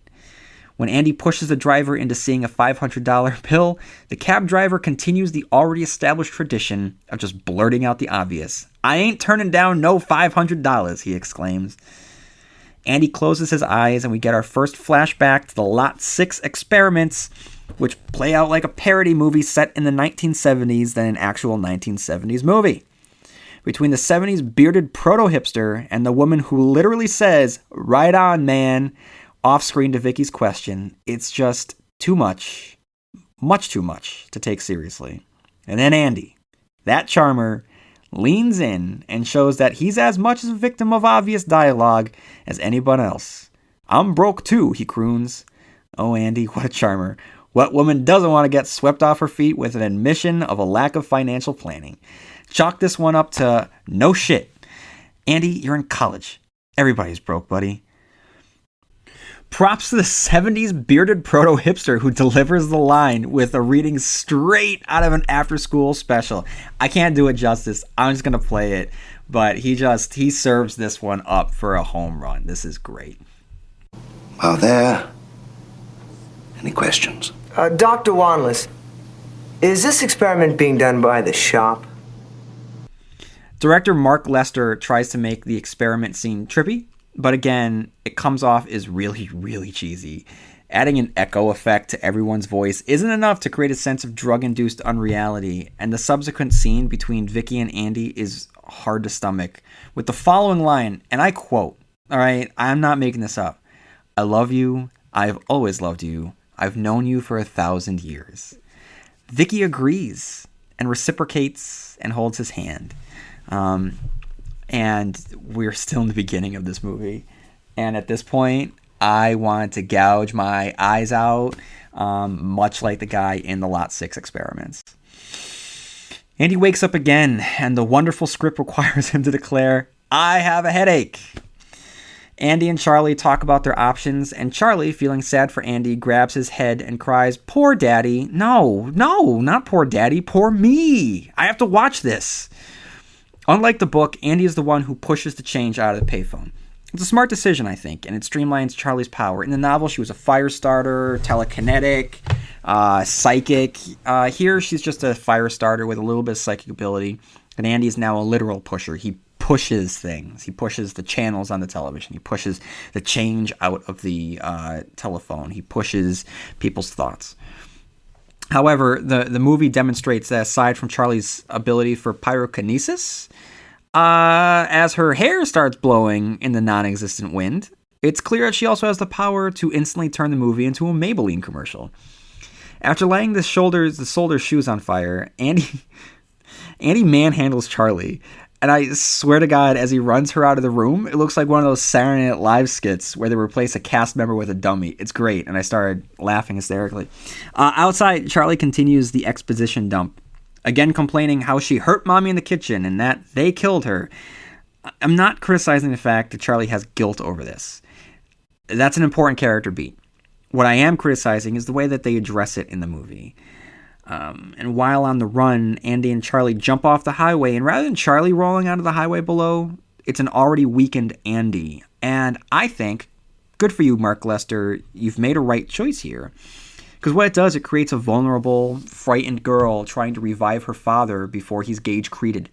When Andy pushes the driver into seeing a $500 bill, the cab driver continues the already established tradition of just blurting out the obvious. "I ain't turning down no $500, he exclaims. Andy closes his eyes and we get our first flashback to the Lot 6 experiments, which play out like a parody movie set in the 1970s than an actual 1970s movie. between the 70s bearded proto-hipster and the woman who literally says, "Right on, man," off-screen to Vicky's question. It's just too much too much to take seriously. And then Andy, that charmer, leans in and shows that he's as much a victim of obvious dialogue as anyone else. "I'm broke too," he croons. Oh, Andy, what a charmer. What woman doesn't want to get swept off her feet with an admission of a lack of financial planning? Chalk this one up to no shit. Andy, you're in college. Everybody's broke, buddy. Props to the 70s bearded proto-hipster who delivers the line with a reading straight out of an after-school special. I can't do it justice. I'm just going to play it. But he serves this one up for a home run. This is great. Are there any questions? Dr. Wanless, is this experiment being done by the shop? Director Mark Lester tries to make the experiment scene trippy, but again, it comes off as really, really cheesy. Adding an echo effect to everyone's voice isn't enough to create a sense of drug-induced unreality, and the subsequent scene between Vicky and Andy is hard to stomach, with the following line, and I quote, all right, I'm not making this up. "I love you. I've always loved you. I've known you for 1,000 years." Vicky agrees and reciprocates and holds his hand. And we're still in the beginning of this movie. And at this point, I want to gouge my eyes out, much like the guy in the Lot 6 experiments. Andy wakes up again, and the wonderful script requires him to declare, "I have a headache." Andy and Charlie talk about their options, and Charlie, feeling sad for Andy, grabs his head and cries, "Poor Daddy." No, not poor Daddy, poor me. I have to watch this. Unlike the book, Andy is the one who pushes the change out of the payphone. It's a smart decision, I think, and it streamlines Charlie's power. In the novel, she was a Firestarter, telekinetic, psychic. Here, she's just a Firestarter with a little bit of psychic ability, and Andy is now a literal pusher. He pushes things. He pushes the channels on the television. He pushes the change out of the telephone. He pushes people's thoughts. However, the movie demonstrates that aside from Charlie's ability for pyrokinesis, as her hair starts blowing in the non-existent wind, it's clear that she also has the power to instantly turn the movie into a Maybelline commercial. After lighting the soldier shoes on fire, Andy manhandles Charlie. And I swear to God, as he runs her out of the room, it looks like one of those Saturday Night Live skits where they replace a cast member with a dummy. It's great, and I started laughing hysterically. Outside, Charlie continues the exposition dump, again complaining how she hurt Mommy in the kitchen and that they killed her. I'm not criticizing the fact that Charlie has guilt over this. That's an important character beat. What I am criticizing is the way that they address it in the movie. And while on the run, Andy and Charlie jump off the highway, and rather than Charlie rolling onto the highway below, it's an already weakened Andy. And I think, good for you, Mark Lester, you've made a right choice here. Because what it does, it creates a vulnerable, frightened girl trying to revive her father before he's gauge-created.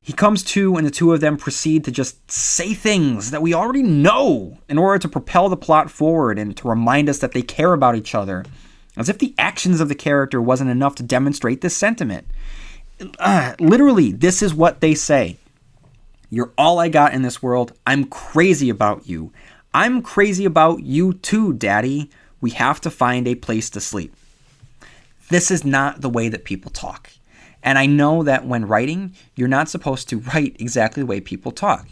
He comes to, and the two of them proceed to just say things that we already know in order to propel the plot forward and to remind us that they care about each other. As if the actions of the character wasn't enough to demonstrate this sentiment. Literally, this is what they say. "You're all I got in this world. I'm crazy about you. I'm crazy about you too, Daddy. We have to find a place to sleep." This is not the way that people talk. And I know that when writing, you're not supposed to write exactly the way people talk.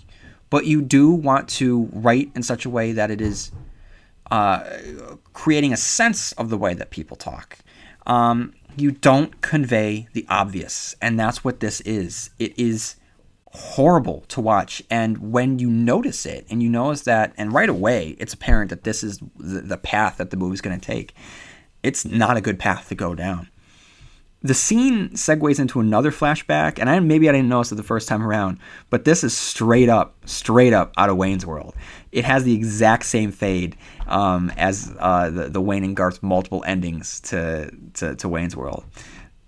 But you do want to write in such a way that it is creating a sense of the way that people talk. You don't convey the obvious, and that's what this is. It is horrible to watch, and when you notice it, and you notice that, and right away, it's apparent that this is the path that the movie's going to take. It's not a good path to go down. The scene segues into another flashback, and maybe I didn't notice it the first time around, but this is straight up out of Wayne's World. It has the exact same fade as the Wayne and Garth's multiple endings to Wayne's World.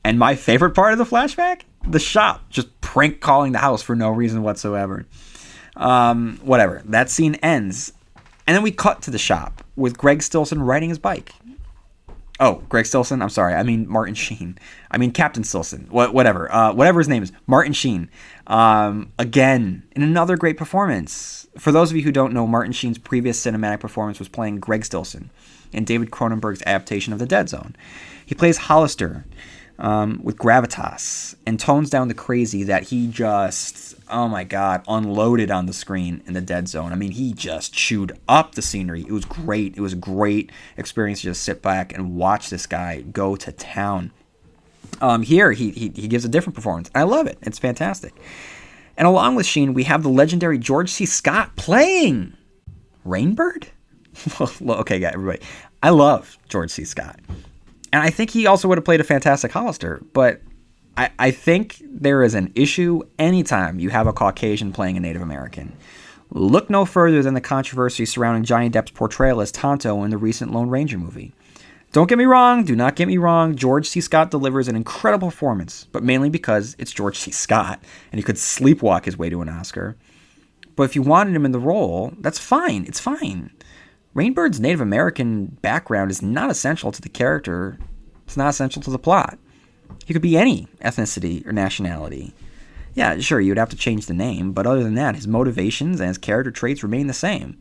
And my favorite part of the flashback? The shop, just prank calling the house for no reason whatsoever. Whatever. That scene ends, and then we cut to the shop with Greg Stilson riding his bike. Oh, Greg Stillson? I'm sorry. I mean Martin Sheen. I mean Captain Stillson. Whatever. Whatever his name is. Martin Sheen. Again, in another great performance. For those of you who don't know, Martin Sheen's previous cinematic performance was playing Greg Stillson in David Cronenberg's adaptation of The Dead Zone. He plays Hollister with gravitas and tones down the crazy that he just, oh my God, unloaded on the screen in The Dead Zone. I mean, he just chewed up the scenery. It was great. It was a great experience to just sit back and watch this guy go to town. Here, he gives a different performance. I love it. It's fantastic. And along with Sheen, we have the legendary George C. Scott playing Rainbird. Okay, everybody. I love George C. Scott. And I think he also would have played a fantastic Hollister, but I think there is an issue anytime you have a Caucasian playing a Native American. Look no further than the controversy surrounding Johnny Depp's portrayal as Tonto in the recent Lone Ranger movie. Don't get me wrong, do not get me wrong, George C. Scott delivers an incredible performance, but mainly because it's George C. Scott, and he could sleepwalk his way to an Oscar. But if you wanted him in the role, that's fine, it's fine. Rainbird's Native American background is not essential to the character. It's not essential to the plot. He could be any ethnicity or nationality. Yeah, sure, you'd have to change the name, but other than that, his motivations and his character traits remain the same.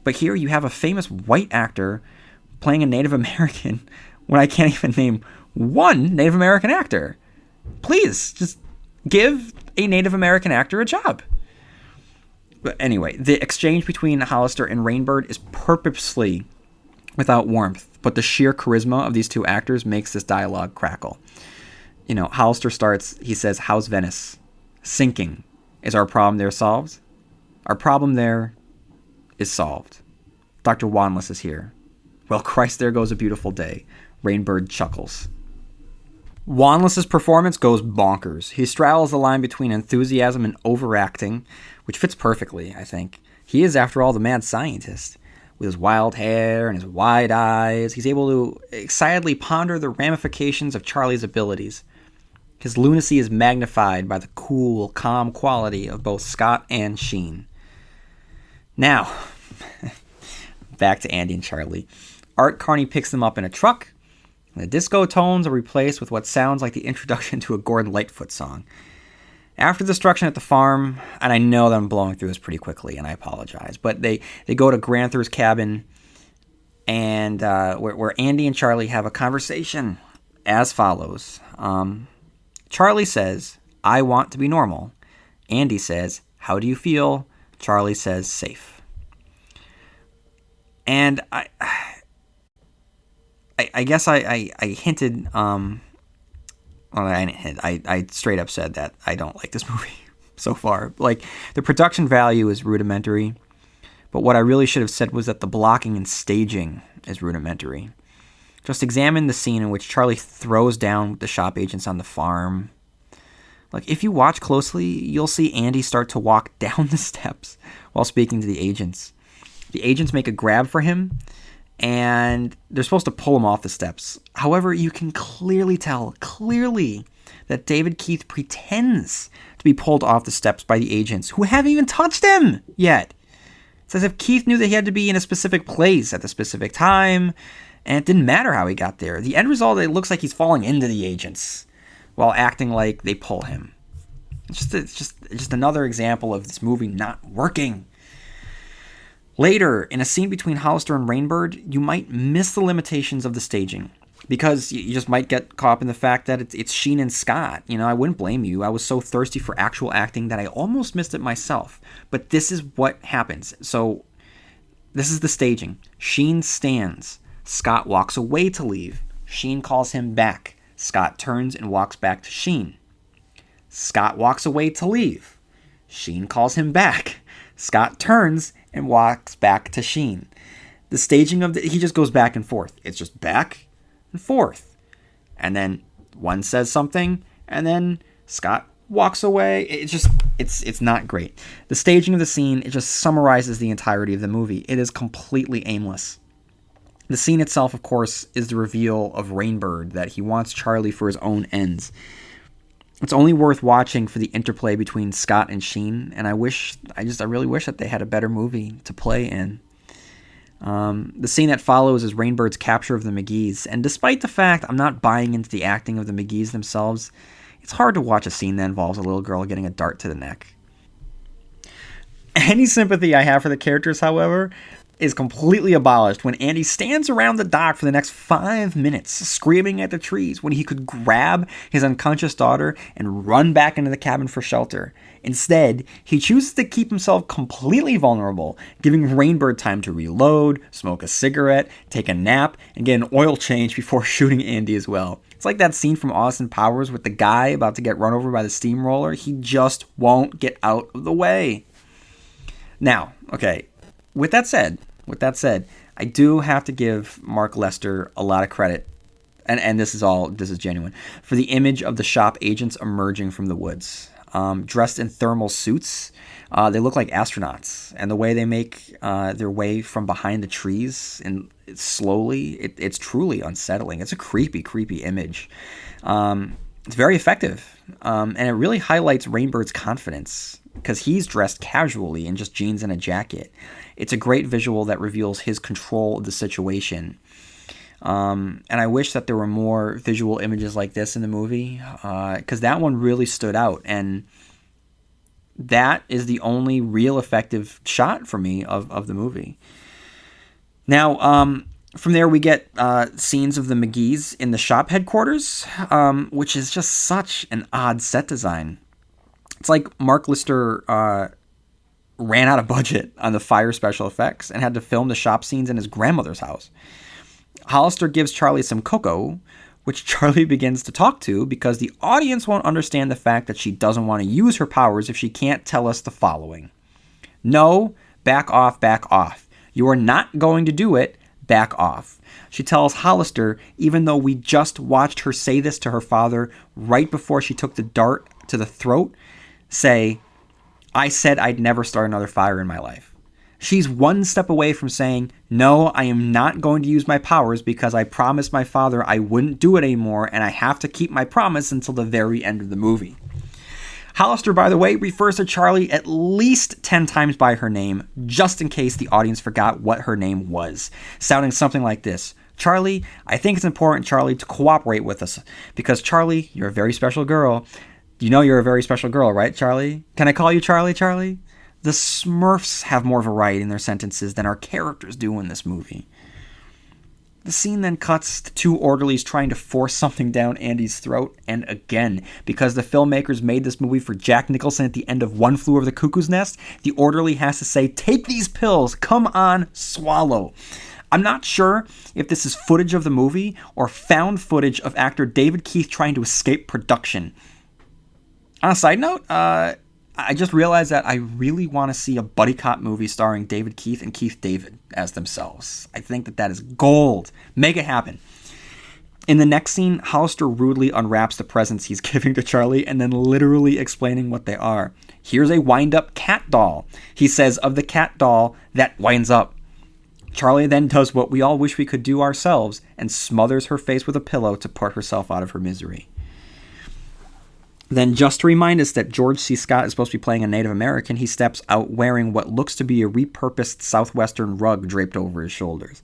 But here you have a famous white actor playing a Native American when I can't even name one Native American actor. Please, just give a Native American actor a job. But anyway, the exchange between Hollister and Rainbird is purposely without warmth, but the sheer charisma of these two actors makes this dialogue crackle. You know, Hollister starts, he says, "How's Venice? Sinking. Is our problem there solved? Our problem there is solved. Dr. Wanless is here. Well, Christ, there goes a beautiful day." Rainbird chuckles. Wanless's performance goes bonkers. He straddles the line between enthusiasm and overacting, which fits perfectly, I think. He is, after all, the mad scientist. With his wild hair and his wide eyes, he's able to excitedly ponder the ramifications of Charlie's abilities. His lunacy is magnified by the cool, calm quality of both Scott and Sheen. Now, back to Andy and Charlie. Art Carney picks them up in a truck. The disco tones are replaced with what sounds like the introduction to a Gordon Lightfoot song. After destruction at the farm, and I know that I'm blowing through this pretty quickly, and I apologize, but they go to Granther's cabin, and where Andy and Charlie have a conversation as follows. Charlie says, "I want to be normal." Andy says, "How do you feel?" Charlie says, "Safe." And I guess I hinted, well, I didn't hint, I straight up said that I don't like this movie so far. Like, the production value is rudimentary, but what I really should have said was that the blocking and staging is rudimentary. Just examine the scene in which Charlie throws down the shop agents on the farm. Like, if you watch closely, you'll see Andy start to walk down the steps while speaking to the agents. The agents make a grab for him, and they're supposed to pull him off the steps. However, you can clearly tell, that David Keith pretends to be pulled off the steps by the agents, who haven't even touched him yet. It's as if Keith knew that he had to be in a specific place at the specific time, and it didn't matter how he got there. The end result, it looks like he's falling into the agents while acting like they pull him. It's just another example of this movie not working. Later, in a scene between Hollister and Rainbird, you might miss the limitations of the staging, because you just might get caught up in the fact that it's Sheen and Scott. You know, I wouldn't blame you. I was so thirsty for actual acting that I almost missed it myself. But this is what happens. So, this is the staging. Sheen stands. Scott walks away to leave. Sheen calls him back. Scott turns and walks back to Sheen. Scott walks away to leave. Sheen calls him back. Scott turns and walks back to Sheen. The staging of he just goes back and forth. It's just back and forth. And then one says something, and then Scott walks away. It's not great. The staging of the scene, it just summarizes the entirety of the movie. It is completely aimless. The scene itself, of course, is the reveal of Rainbird, that he wants Charlie for his own ends. It's only worth watching for the interplay between Scott and Sheen, and I really wish that they had a better movie to play in. The scene that follows is Rainbird's capture of the McGees, and despite the fact I'm not buying into the acting of the McGees themselves, it's hard to watch a scene that involves a little girl getting a dart to the neck. Any sympathy I have for the characters, however, is completely abolished when Andy stands around the dock for the next 5 minutes screaming at the trees when he could grab his unconscious daughter and run back into the cabin for shelter. Instead, he chooses to keep himself completely vulnerable, giving Rainbird time to reload, smoke a cigarette, take a nap, and get an oil change before shooting Andy as well. It's like that scene from Austin Powers with the guy about to get run over by the steamroller. He just won't get out of the way. Now, okay, with that said, I do have to give Mark Lester a lot of credit, and this is genuine, for the image of the shop agents emerging from the woods. Dressed in thermal suits, they look like astronauts, and the way they make their way from behind the trees and slowly, it's truly unsettling. It's a creepy image. It's very effective, and it really highlights Rainbird's confidence because he's dressed casually in just jeans and a jacket. It's a great visual that reveals his control of the situation. And I wish that there were more visual images like this in the movie, because that one really stood out. And that is the only real effective shot for me of the movie. Now, from there we get scenes of the McGees in the shop headquarters, which is just such an odd set design. It's like Mark Lister ran out of budget on the fire special effects and had to film the shop scenes in his grandmother's house. Hollister gives Charlie some cocoa, which Charlie begins to talk to because the audience won't understand the fact that she doesn't want to use her powers if she can't tell us the following. No, back off, back off. You are not going to do it, back off. She tells Hollister, even though we just watched her say this to her father right before she took the dart to the throat, say, I said I'd never start another fire in my life. She's one step away from saying, no, I am not going to use my powers because I promised my father I wouldn't do it anymore, and I have to keep my promise until the very end of the movie. Hollister, by the way, refers to Charlie at least 10 times by her name, just in case the audience forgot what her name was, sounding something like this. Charlie, I think it's important, Charlie, to cooperate with us, because Charlie, you're a very special girl. You know you're a very special girl, right, Charlie? Can I call you Charlie, Charlie? The Smurfs have more variety in their sentences than our characters do in this movie. The scene then cuts to two orderlies trying to force something down Andy's throat, and again, because the filmmakers made this movie for Jack Nicholson at the end of One Flew Over the Cuckoo's Nest, the orderly has to say, take these pills, come on, swallow. I'm not sure if this is footage of the movie or found footage of actor David Keith trying to escape production. On a side note, I just realized that I really want to see a buddy cop movie starring David Keith and Keith David as themselves. I think that is gold. Make it happen. In the next scene, Hollister rudely unwraps the presents he's giving to Charlie and then literally explaining what they are. Here's a wind-up cat doll. He says of the cat doll that winds up. Charlie then does what we all wish we could do ourselves and smothers her face with a pillow to put herself out of her misery. Then, just to remind us that George C. Scott is supposed to be playing a Native American, he steps out wearing what looks to be a repurposed southwestern rug draped over his shoulders.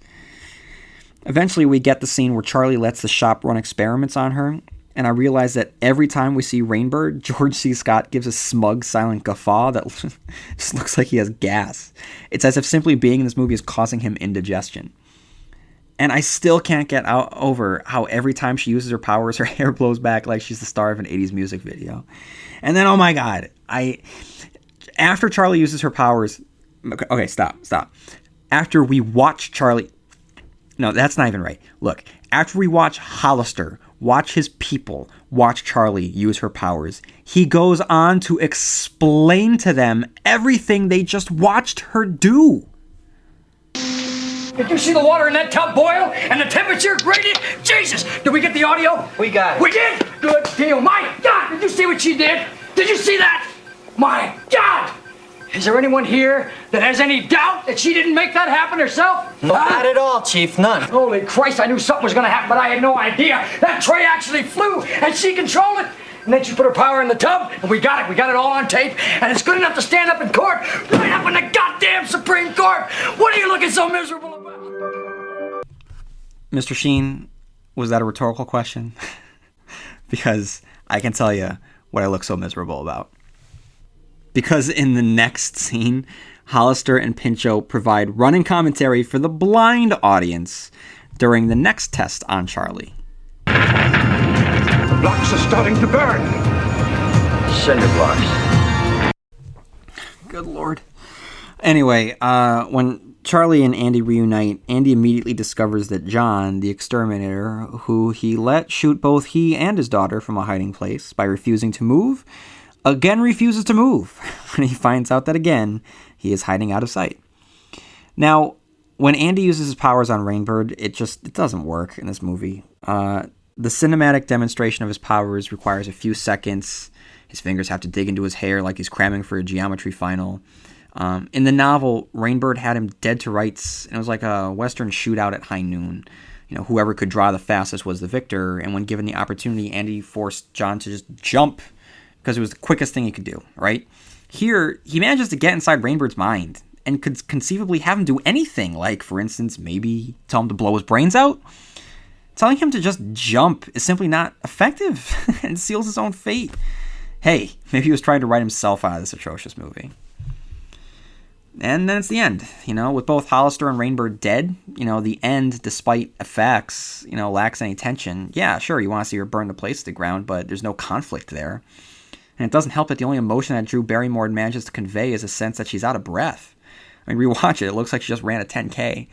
Eventually, we get the scene where Charlie lets the shop run experiments on her, and I realize that every time we see Rainbird, George C. Scott gives a smug, silent guffaw that just looks like he has gas. It's as if simply being in this movie is causing him indigestion. And I still can't get over how every time she uses her powers, her hair blows back like she's the star of an 80s music video. And then, oh my God, after Charlie uses her powers, okay, stop. After we watch Charlie, no, that's not even right. Look, after we watch Hollister, watch his people, watch Charlie use her powers, he goes on to explain to them everything they just watched her do. Did you see the water in that tub boil and the temperature gradient? Jesus! Did we get the audio? We got it. We did? Good deal. My God! Did you see what she did? Did you see that? My God! Is there anyone here that has any doubt that she didn't make that happen herself? Not at all, Chief. None. Holy Christ, I knew something was going to happen, but I had no idea. That tray actually flew, and she controlled it. And then she put her power in the tub, and we got it. We got it all on tape, and it's good enough to stand up in court, right up in the goddamn Supreme Court. What are you looking so miserable about? Mr. Sheen, was that a rhetorical question? Because I can tell you what I look so miserable about. Because in the next scene, Hollister and Pinchot provide running commentary for the blind audience during the next test on Charlie. The blocks are starting to burn. Cinder blocks. Good Lord. Anyway, when Charlie and Andy reunite, Andy immediately discovers that John, the exterminator, who he let shoot both he and his daughter from a hiding place by refusing to move, again refuses to move when he finds out that again he is hiding out of sight. Now, when Andy uses his powers on Rainbird, it doesn't work in this movie. The cinematic demonstration of his powers requires a few seconds. His fingers have to dig into his hair like he's cramming for a geometry final. In the novel, Rainbird had him dead to rights, and it was like a Western shootout at high noon. Whoever could draw the fastest was the victor, and when given the opportunity, Andy forced John to just jump because it was the quickest thing he could do, right? Here, he manages to get inside Rainbird's mind and could conceivably have him do anything, like, for instance, maybe tell him to blow his brains out. Telling him to just jump is simply not effective and seals his own fate. Hey, maybe he was trying to write himself out of this atrocious movie. And then it's the end, with both Hollister and Rainbird dead. The end, despite effects, lacks any tension. Yeah, sure, you want to see her burn the place to the ground, but there's no conflict there. And it doesn't help that the only emotion that Drew Barrymore manages to convey is a sense that she's out of breath. I mean, rewatch it. It looks like she just ran a 10K.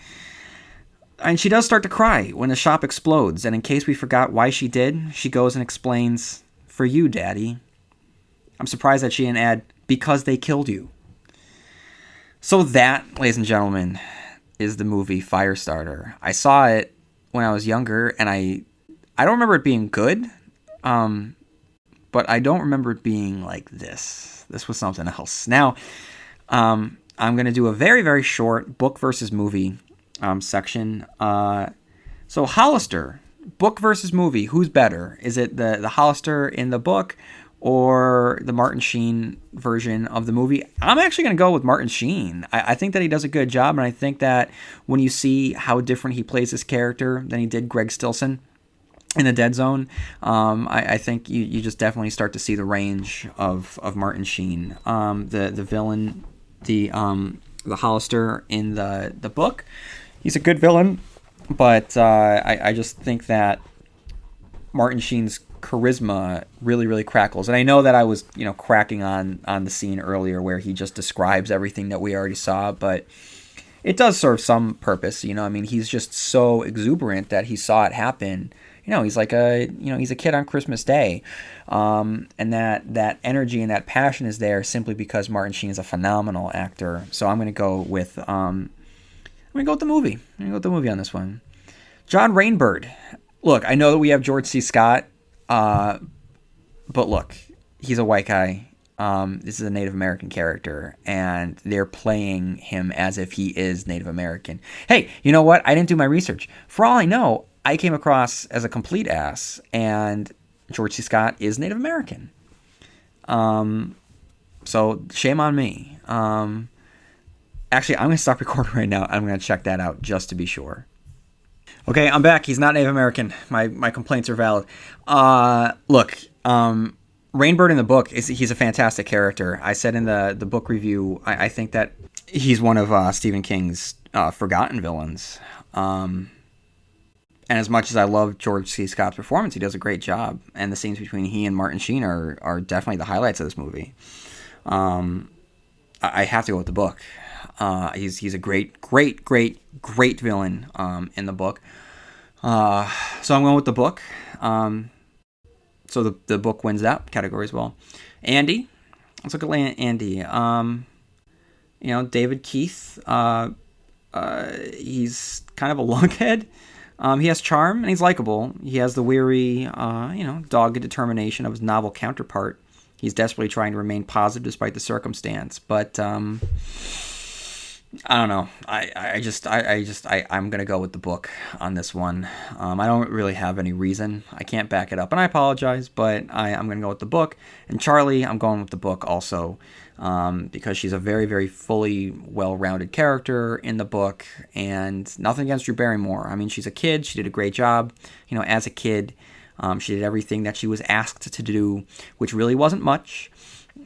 And she does start to cry when the shop explodes. And in case we forgot why she did, she goes and explains, "For you, Daddy." I'm surprised that she didn't add, "because they killed you." So that, ladies and gentlemen, is the movie Firestarter. I saw it when I was younger, and I don't remember it being good, but I don't remember it being like this. This was something else. Now, I'm going to do a very, very short book versus movie section. So Hollister, book versus movie, who's better? Is it the Hollister in the book or the Martin Sheen version of the movie? I'm actually going to go with Martin Sheen. I think that he does a good job, and I think that when you see how different he plays this character than he did Greg Stilson in The Dead Zone, I think you just definitely start to see the range of Martin Sheen. The villain, the Hollister in the book, he's a good villain, but I just think that Martin Sheen's charisma really, really crackles. And I know that I was, cracking on the scene earlier where he just describes everything that we already saw, but it does serve some purpose. He's just so exuberant that he saw it happen. He's like he's a kid on Christmas Day. And that energy and that passion is there simply because Martin Sheen is a phenomenal actor. So I'm going to go with the movie. I'm going to go with the movie on this one. John Rainbird. Look, I know that we have George C. Scott, but look, he's a white guy. This is a Native American character, and they're playing him as if he is Native American. Hey, you know what? I didn't do my research. For all I know, I came across as a complete ass, and George C. Scott is Native American. So shame on me. Actually, I'm going to stop recording right now. I'm going to check that out just to be sure. Okay, I'm back. He's not Native American. My complaints are valid. Look, Rainbird in the book, he's a fantastic character. I said in the book review, I think that he's one of Stephen King's forgotten villains. And as much as I love George C. Scott's performance, he does a great job. And the scenes between he and Martin Sheen are definitely the highlights of this movie. I have to go with the book. He's a great villain in the book. So I'm going with the book. So the book wins that category as well. Andy, let's look at Andy. David Keith. He's kind of a lunkhead. He has charm and he's likable. He has the weary, dogged determination of his novel counterpart. He's desperately trying to remain positive despite the circumstance. But I don't know. I'm gonna go with the book on this one. I don't really have any reason. I can't back it up, and I apologize, but I'm gonna go with the book. And Charlie, I'm going with the book also, because she's a very, very fully well-rounded character in the book, and nothing against Drew Barrymore. I mean, she's a kid. She did a great job. As a kid, she did everything that she was asked to do, which really wasn't much.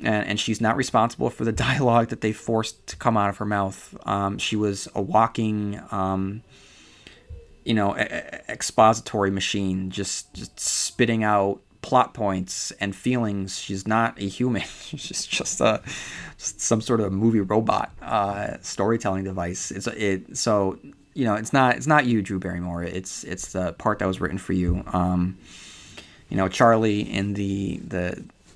And she's not responsible for the dialogue that they forced to come out of her mouth. She was a walking, expository machine, just spitting out plot points and feelings. She's not a human. She's just some sort of movie robot, storytelling device. It's not you, Drew Barrymore. It's the part that was written for you. Charlie in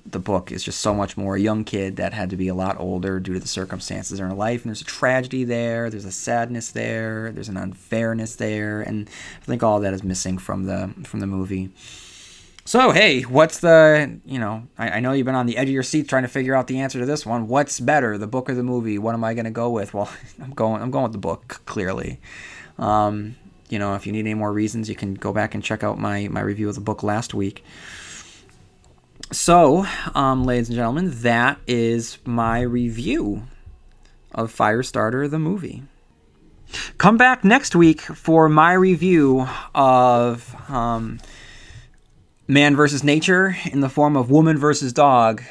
the book is just so much more a young kid that had to be a lot older due to the circumstances in her life, and there's a tragedy there, there's a sadness there, there's an unfairness there, and I think all of that is missing from the movie. So hey, what's the I know you've been on the edge of your seat trying to figure out the answer to this one. What's better, the book or the movie? What am I going to go with? Well, I'm going with the book, clearly. If you need any more reasons, you can go back and check out my review of the book last week. So, ladies and gentlemen, that is my review of Firestarter, the movie. Come back next week for my review of Man vs. Nature in the form of Woman vs. Dog,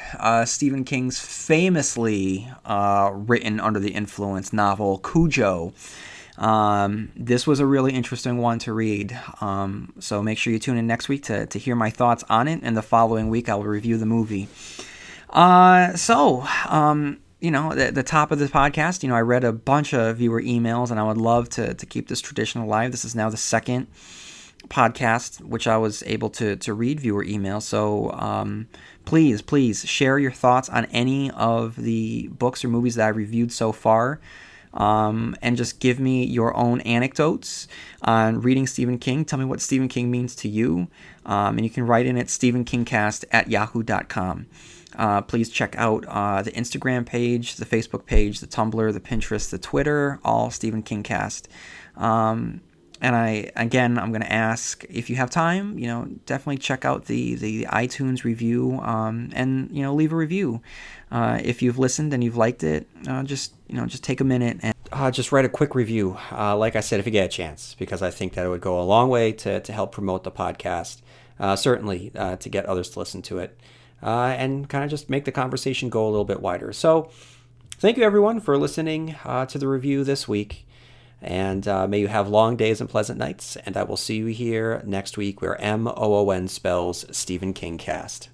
Stephen King's famously written under the influence novel Cujo. This was a really interesting one to read. So make sure you tune in next week to hear my thoughts on it. And the following week, I will review the movie. The top of the podcast, I read a bunch of viewer emails, and I would love to keep this tradition alive. This is now the second podcast which I was able to read viewer emails. So please share your thoughts on any of the books or movies that I reviewed so far. And just give me your own anecdotes on reading Stephen King. Tell me what Stephen King means to you. And you can write in at stephenkingcast@yahoo.com. Please check out the Instagram page, the Facebook page, the Tumblr, the Pinterest, the Twitter, all Stephen Kingcast. And I'm going to ask, if you have time, definitely check out the iTunes review, and leave a review. If you've listened and you've liked it, just take a minute and just write a quick review. Like I said, if you get a chance, because I think that it would go a long way to help promote the podcast. Certainly to get others to listen to it, and kind of just make the conversation go a little bit wider. So thank you everyone for listening to the review this week. And may you have long days and pleasant nights. And I will see you here next week where MOON spells Stephen Kingcast.